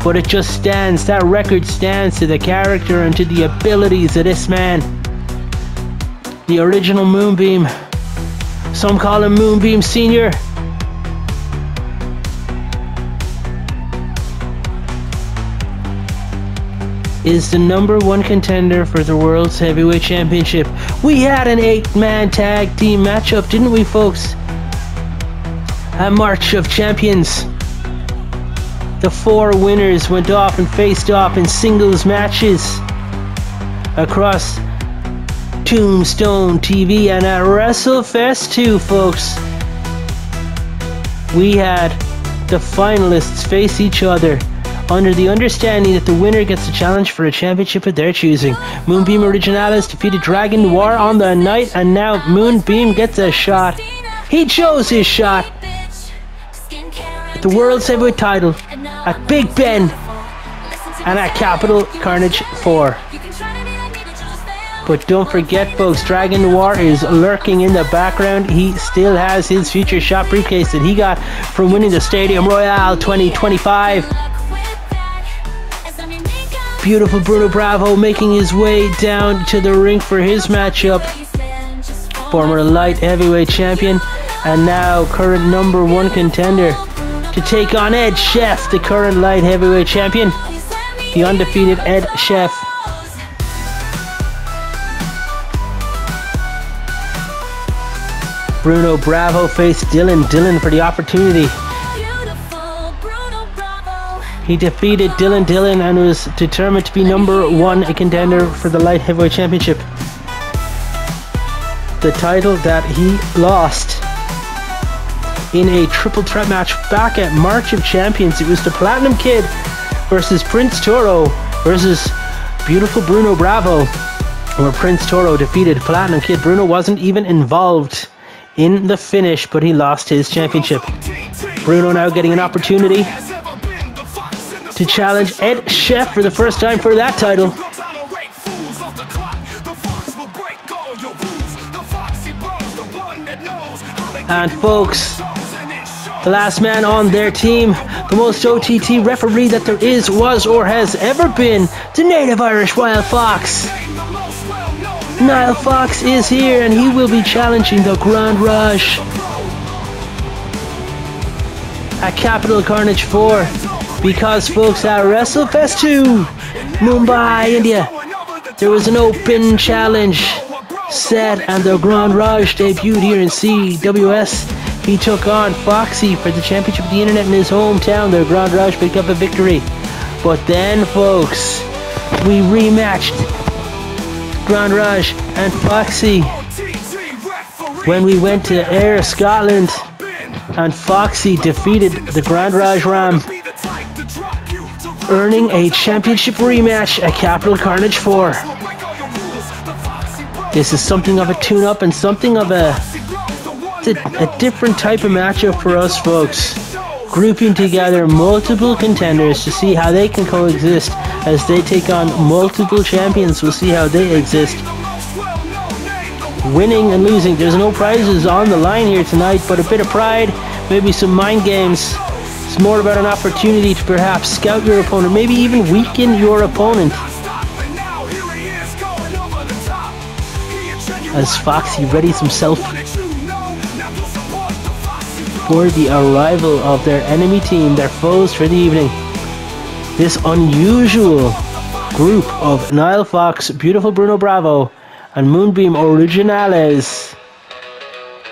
but it just stands, that record stands to the character and to the abilities of this man. The original Moonbeam. Some call him Moonbeam Senior. Is the number 1 contender for the World's Heavyweight Championship. We had an 8-man tag team matchup, didn't we, folks? A March of Champions. The 4 winners went off and faced off in singles matches across Tombstone TV and at WrestleFest 2, folks. We had the finalists face each other under the understanding that the winner gets a challenge for a championship of their choosing. Moonbeam Originales defeated Dragon Noir on the night, and now Moonbeam gets a shot. He chose his shot at the World's Heavyweight title at Big Ben and at Capital Carnage 4. But don't forget, folks, Dragon Noir is lurking in the background. He still has his future shot briefcase that he got from winning the Stadium Royale 2025. Beautiful Bruno Bravo making his way down to the ring for his matchup. Former light heavyweight champion and now current #1 contender to take on Ed Chef, the current light heavyweight champion, the undefeated Ed Chef. Bruno Bravo faced Dylan for the opportunity. He defeated Dylan and was determined to be #1 contender for the light heavyweight championship. The title that he lost in a triple threat match back at March of Champions. It was the Platinum Kid versus Prince Toro versus beautiful Bruno Bravo, where Prince Toro defeated Platinum Kid. Bruno wasn't even involved in the finish, but he lost his championship. Bruno now getting an opportunity to challenge Ed Chef for the first time for that title. And folks, the last man on their team, the most OTT referee that there is, was, or has ever been, the native Irish Wild Fox. Niall Fox is here and he will be challenging the Grand Rush at Capital Carnage 4. Because, folks, at WrestleFest 2, Mumbai, India, there was an open challenge set and the Grand Raj debuted here in CWS. He took on Foxy for the championship of the internet in his hometown. The Grand Raj picked up a victory. But then, folks, we rematched Grand Raj and Foxy when we went to Ayr, Scotland, and Foxy defeated the Grand Raj Ram, earning a championship rematch at Capital Carnage 4. This is something of a tune-up and something of a different type of matchup for us, folks. Grouping together multiple contenders to see how they can coexist as they take on multiple champions. We'll see how they exist. Winning and losing. There's no prizes on the line here tonight, but a bit of pride, maybe some mind games. It's more about an opportunity to perhaps scout your opponent, maybe even weaken your opponent. As Foxy readies himself for the arrival of their enemy team, their foes for the evening. This unusual group of Niall Fox, beautiful Bruno Bravo, and Moonbeam Originales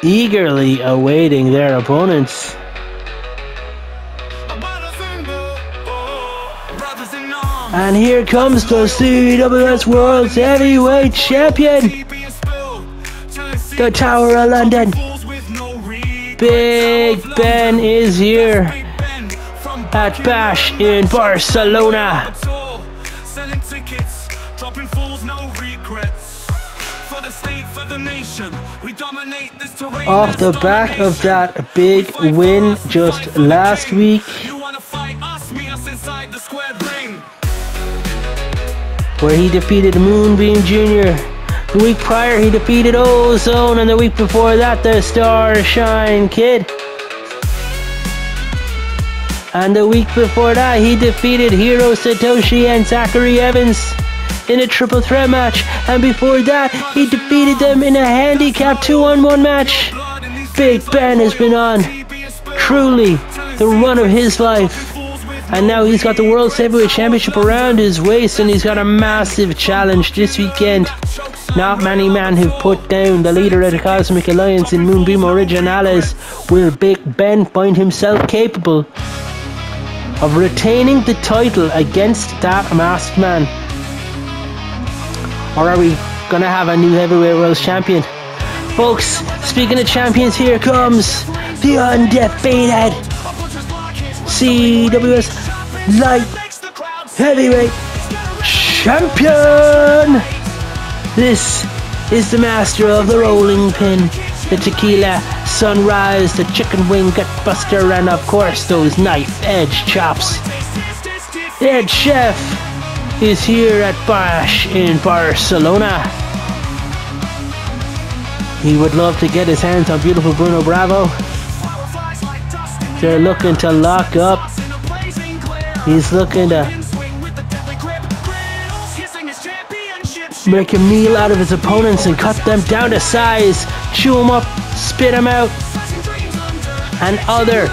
eagerly awaiting their opponents. And here comes the CWS World's Heavyweight Champion, the Tower of London. Big Ben is here at Bash in Barcelona. Off the back of that big win just last week, where he defeated Moonbeam Jr. The week prior he defeated Ozone, and the week before that the Starshine Kid. And the week before that he defeated Hiro Satoshi and Zachary Evans in a triple threat match. And before that he defeated them in a handicap 2-on-1 match. Big Ben has been on truly the run of his life. And now he's got the World Heavyweight Championship around his waist, and he's got a massive challenge this weekend. Not many men who've put down the leader of the Cosmic Alliance in Moonbeam Originales. Will Big Ben find himself capable of retaining the title against that masked man? Or are we gonna have a new heavyweight world champion? Folks, speaking of champions, here comes the undefeated CWS Light Heavyweight Champion! This is the master of the rolling pin, the tequila sunrise, the chicken wing gut buster, and of course those knife edge chops. The head chef is here at Bash in Barcelona. He would love to get his hands on beautiful Bruno Bravo. They're looking to lock up. He's looking to make a meal out of his opponents and cut them down to size, chew them up, spit them out, and other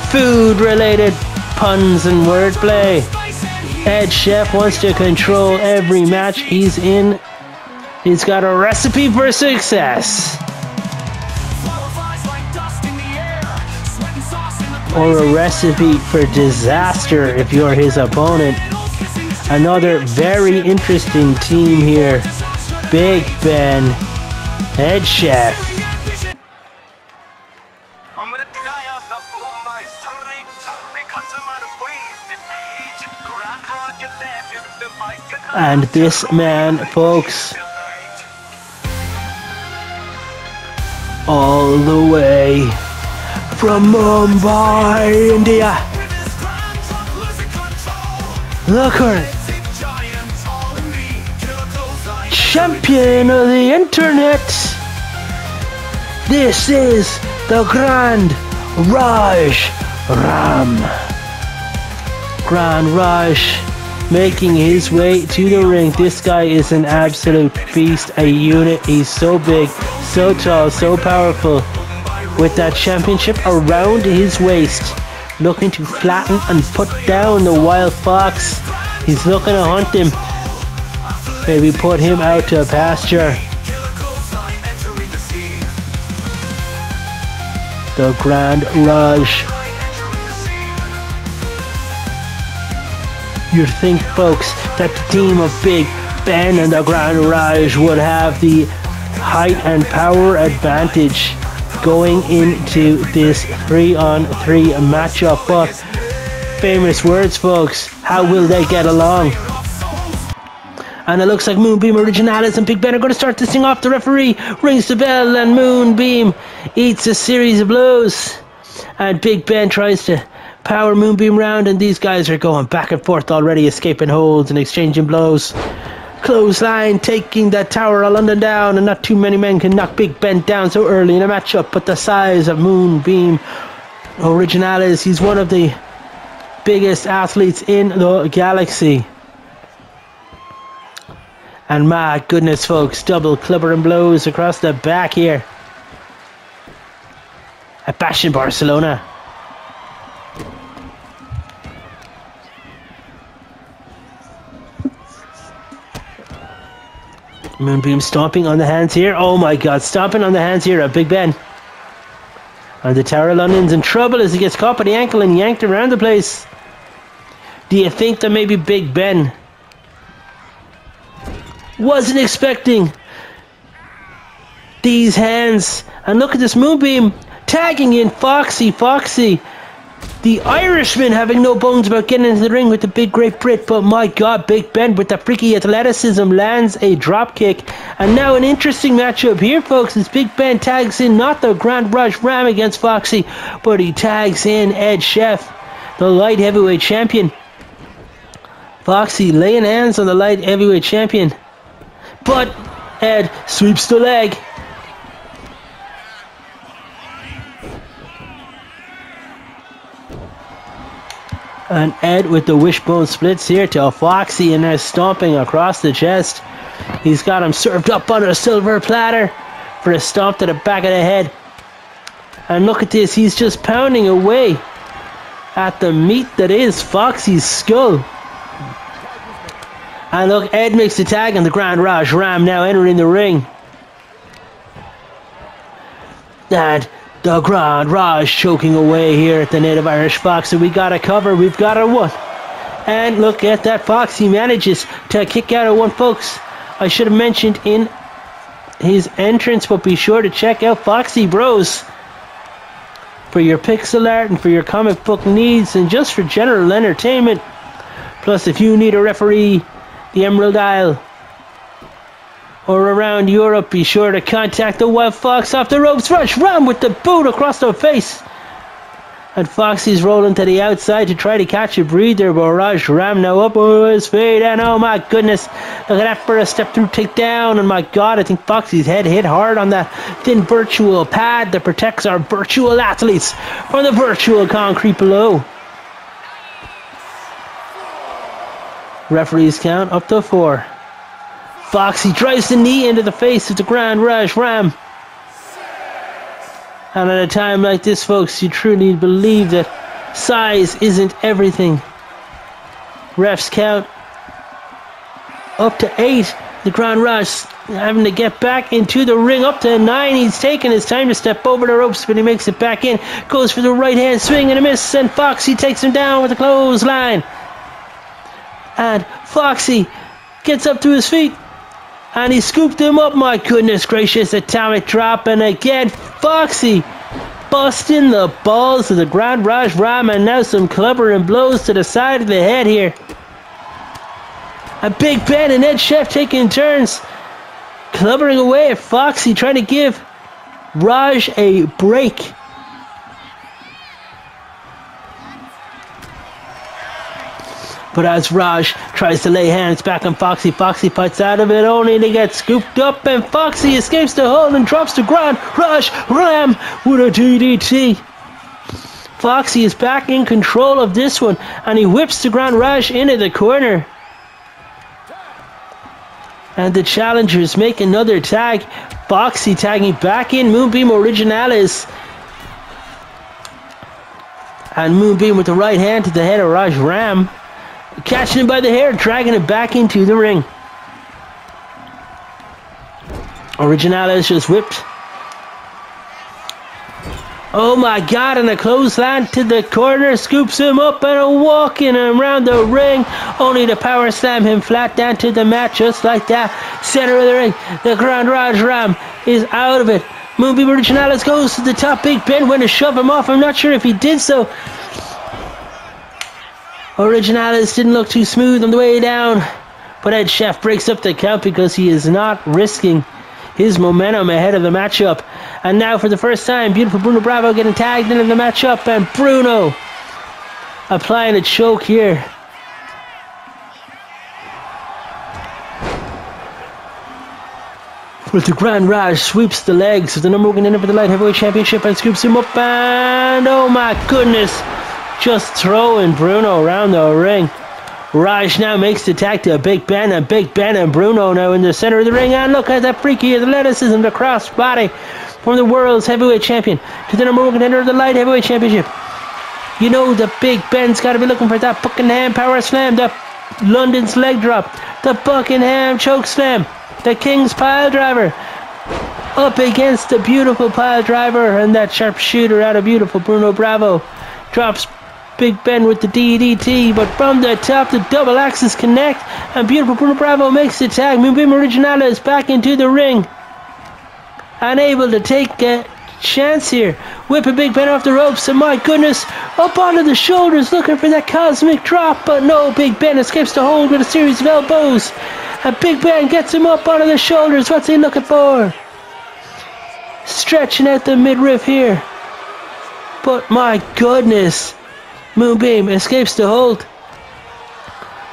food-related puns and wordplay. Head chef wants to control every match he's in. He's got a recipe for success. Or a recipe for disaster if you're his opponent. Another very interesting team here. Big Ben, head chef. And this man, folks, all the way from Mumbai, India. The current champion of the internet. This is the Grand Raj Ram. Grand Raj making his way to the ring. This guy is an absolute beast, a unit. He's so big, so tall, so powerful, with that championship around his waist, looking to flatten and put down the wild fox. He's looking to hunt him, maybe put him out to pasture. The Grand Raj. You'd think, folks, that the team of Big Ben and the Grand Raj would have the height and power advantage going into this 3-on-3 matchup, but famous words, folks, how will they get along? And it looks like Moonbeam Originalis and Big Ben are going to start this thing off. The referee rings the bell and Moonbeam eats a series of blows, and Big Ben tries to power Moonbeam round, and these guys are going back and forth already, escaping holds and exchanging blows. Clothesline taking that Tower of London down, and not too many men can knock Big Ben down so early in a matchup, but the size of Moonbeam Originalis, he's one of the biggest athletes in the galaxy. And my goodness, folks, double clubber and blows across the back here at Bash in Barcelona. Moonbeam stomping on the hands here. Oh my god, stomping on the hands here of Big Ben. And the Tower of London's in trouble as he gets caught by the ankle and yanked around the place. Do you think that maybe Big Ben wasn't expecting these hands? And look at this Moonbeam tagging in Foxy. The Irishman having no bones about getting into the ring with the big Great Brit, but my god, Big Ben with the freaky athleticism lands a drop kick. And now an interesting matchup here, folks, as Big Ben tags in not the Grand Raj Ram against Foxy, but he tags in Ed Chef, the light heavyweight champion. Foxy laying hands on the light heavyweight champion, but Ed sweeps the leg. And Ed with the wishbone splits here to Foxy, and they're stomping across the chest. He's got him served up on a silver platter for a stomp to the back of the head. And look at this, he's just pounding away at the meat that is Foxy's skull. And look, Ed makes the tag, and the Grand Raj Ram now entering the ring. And The Grand Raj choking away here at the native Irish Foxy. We got a cover. We've got a one. And look at that. Foxy manages to kick out a one, folks. I should have mentioned in his entrance, but be sure to check out Foxy Bros for your pixel art and for your comic book needs and just for general entertainment. Plus, if you need a referee, the Emerald Isle, or around Europe, be sure to contact the Wild Fox off the ropes. Rush Ram with the boot across the face. And Foxy's rolling to the outside to try to catch a breather, but Raj Ram now up over his feet, and oh my goodness, look at that for a step through takedown, and my god, I think Foxy's head hit hard on that thin virtual pad that protects our virtual athletes from the virtual concrete below. Referee's count up to 4. Foxy drives the knee into the face of the Grand Raj Ram. And at a time like this, folks, you truly believe that size isn't everything. Refs count up to 8. The Grand Raj having to get back into the ring. Up to 9. He's taking his time to step over the ropes, but he makes it back in. Goes for the right hand swing and a miss, and Foxy takes him down with a clothesline. And Foxy gets up to his feet. And he scooped him up, my goodness gracious, atomic drop, and again, Foxy busting the balls of the Grand Raj Ram, and now some clubbering blows to the side of the head here. And Big Ben and Ed Chef taking turns, clubbering away at Foxy, trying to give Raj a break. But as Raj tries to lay hands back on Foxy, Foxy fights out of it only to get scooped up, and Foxy escapes the hold and drops the Grand Raj Ram with a DDT. Foxy is back in control of this one, and he whips the Grand Raj into the corner. And the challengers make another tag. Foxy tagging back in Moonbeam Originales. And Moonbeam with the right hand to the head of Raj Ram. Catching him by the hair, dragging it back into the ring. Originales just whipped. Oh my god, and a clothesline to the corner, scoops him up and a walking around the ring, only to power slam him flat down to the mat just like that. Center of the ring, the Grand Raj Ram is out of it. Moonbeam Originales goes to the top. Big Ben went to shove him off. I'm not sure if he did so. Originales didn't look too smooth on the way down, but Ed Chef breaks up the count because he is not risking his momentum ahead of the matchup. And now for the first time, beautiful Bruno Bravo getting tagged into the matchup, and Bruno applying a choke here. But the Grand Raj sweeps the legs of the number one contender for the Light Heavyweight Championship and scoops him up, and oh my goodness, just throwing Bruno around the ring. Raj now makes the tag to Big Ben, and Big Ben and Bruno now in the center of the ring. And look at that freaky athleticism, the cross body from the world's heavyweight champion to the number one contender of the Light Heavyweight Championship. You know the Big Ben's got to be looking for that Buckingham Power Slam, the London's leg drop, the Buckingham Choke Slam, the King's Pile Driver. Up against the beautiful Pile Driver, and that sharpshooter out of beautiful Bruno Bravo drops Big Ben with the DDT, but from the top, the double axis connect, and beautiful Bruno Bravo makes the tag. Moonbeam Originales back into the ring, unable to take a chance here. Whipping Big Ben off the ropes, and my goodness, up onto the shoulders, looking for that cosmic drop, but no, Big Ben escapes the hold with a series of elbows, and Big Ben gets him up onto the shoulders. What's he looking for? Stretching out the midriff here, but my goodness, Moonbeam escapes the hold,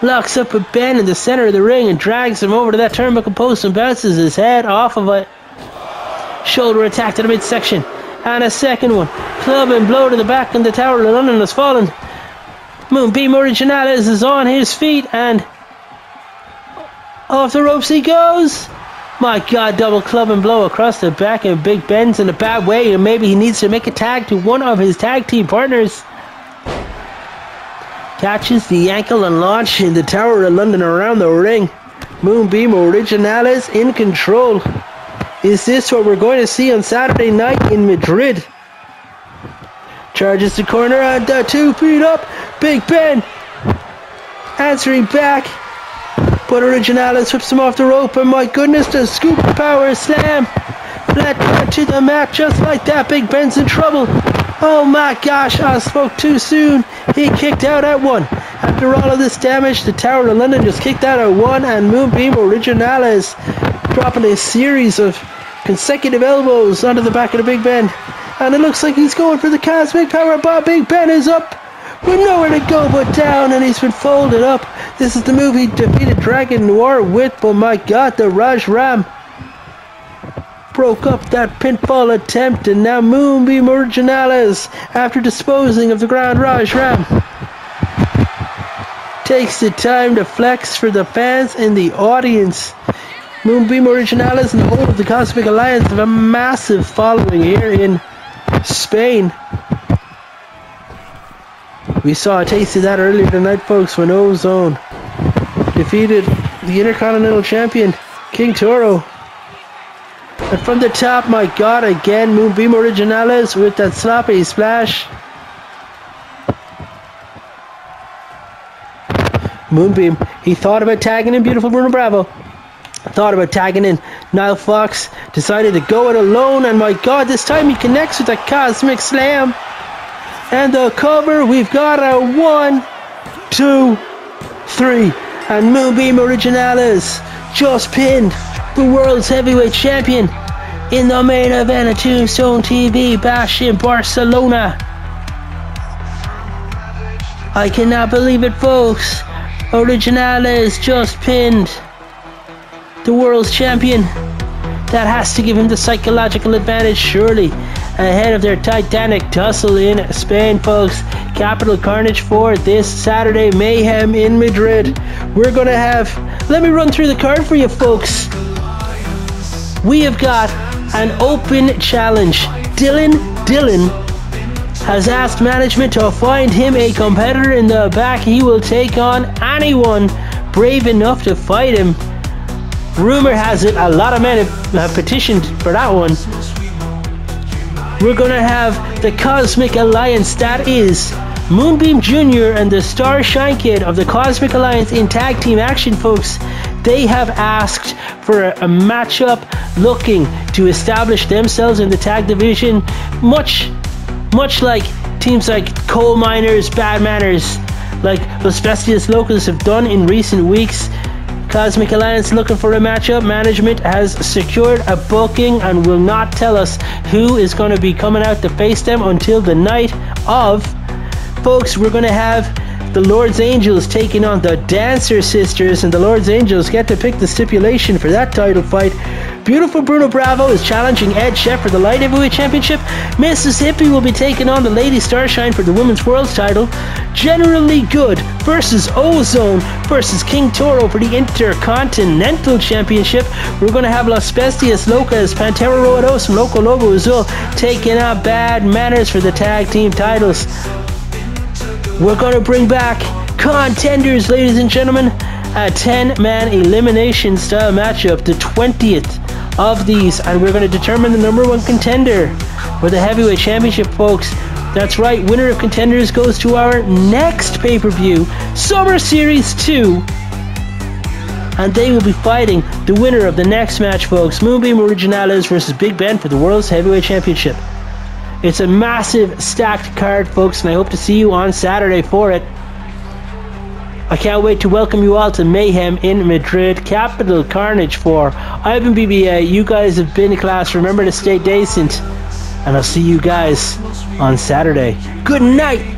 locks up with Ben in the center of the ring and drags him over to that turnbuckle post and bounces his head off of it. Shoulder attack to the midsection, and a second one. Club and blow to the back, and the Tower of London has fallen. Moonbeam Originales is on his feet, and off the ropes he goes. My god, double club and blow across the back, and Big Ben's in a bad way, and maybe he needs to make a tag to one of his tag team partners. Catches the ankle and launching the Tower of London around the ring. Moonbeam Originales in control. Is this what we're going to see on Saturday night in Madrid? Charges the corner and 2 feet up. Big Ben answering back. But Originales whips him off the rope, and my goodness, the scoop power slam. Flat to the mat just like that. Big Ben's in trouble. Oh my gosh, I spoke too soon. He kicked out at 1. After all of this damage, the Tower of London just kicked out at 1, and Moonbeam Originales dropping a series of consecutive elbows onto the back of the Big Ben. And it looks like he's going for the Cosmic Power Bomb. Big Ben is up with nowhere to go but down, and he's been folded up. This is the move he defeated Dragon Noir with, but my god, the Raj Ram broke up that pinfall attempt, and now Moonbeam Originales, after disposing of the Grand Raj Ram, takes the time to flex for the fans in the audience. Moonbeam Originales and the whole of the Cosmic Alliance have a massive following here in Spain. We saw a taste of that earlier tonight, folks, when Ozone defeated the Intercontinental Champion, King Toro. And from the top, my god, again, Moonbeam Originales with that sloppy splash. Moonbeam, he thought about tagging in beautiful Bruno Bravo. Thought about tagging in Niall Fox. Decided to go it alone, and my god, this time he connects with a Cosmic Slam. And the cover, we've got a 1, 2, 3. And Moonbeam Originales just pinned the world's heavyweight champion in the main event of Tombstone TV Bash in Barcelona. I cannot believe it, folks. Originales just pinned the world's champion. That has to give him the psychological advantage, surely, ahead of their titanic tussle in Spain, folks. Capital Carnage 4 this Saturday, Mayhem in Madrid. We're gonna have, let me run through the card for you, folks. We have got an open challenge. Dylan has asked management to find him a competitor in the back. He will take on anyone brave enough to fight him. Rumor has it a lot of men have petitioned for that one. We're gonna have the Cosmic Alliance, that is Moonbeam Jr. and the Starshine Kid of the Cosmic Alliance in tag team action, folks. They have asked for a matchup looking to establish themselves in the tag division, much like teams like Coal Miners, Bad Manners, like Los Bestias Locos have done in recent weeks. Cosmic Alliance looking for a matchup. Management has secured a booking and will not tell us who is going to be coming out to face them until the night of. Folks, we're going to have the Lord's Angels taking on the Dancer Sisters, and the Lord's Angels get to pick the stipulation for that title fight. Beautiful Bruno Bravo is challenging Ed Sheff for the Light Heavyweight Championship. Mississippi will be taking on the Lady Starshine for the Women's World title. Generally Good versus Ozone versus King Toro for the Intercontinental Championship. We're going to have Las Bestias Locas, Pantera Roados, and Loco Lobo Azul taking on Bad Manners for the tag team titles. We're going to bring back contenders, ladies and gentlemen. A 10-man elimination style matchup, the 20th of these, and we're going to determine the number 1 contender for the heavyweight championship, folks. That's right, winner of contenders goes to our next pay-per-view, Summer Series 2, and they will be fighting the winner of the next match, folks. Moonbeam Originales versus Big Ben for the World's Heavyweight Championship. It's a massive stacked card, folks, and I hope to see you on Saturday for it. I can't wait to welcome you all to Mayhem in Madrid, Capital Carnage 4. I've been BBA, you guys have been in class. Remember to stay decent, and I'll see you guys on Saturday. Good night!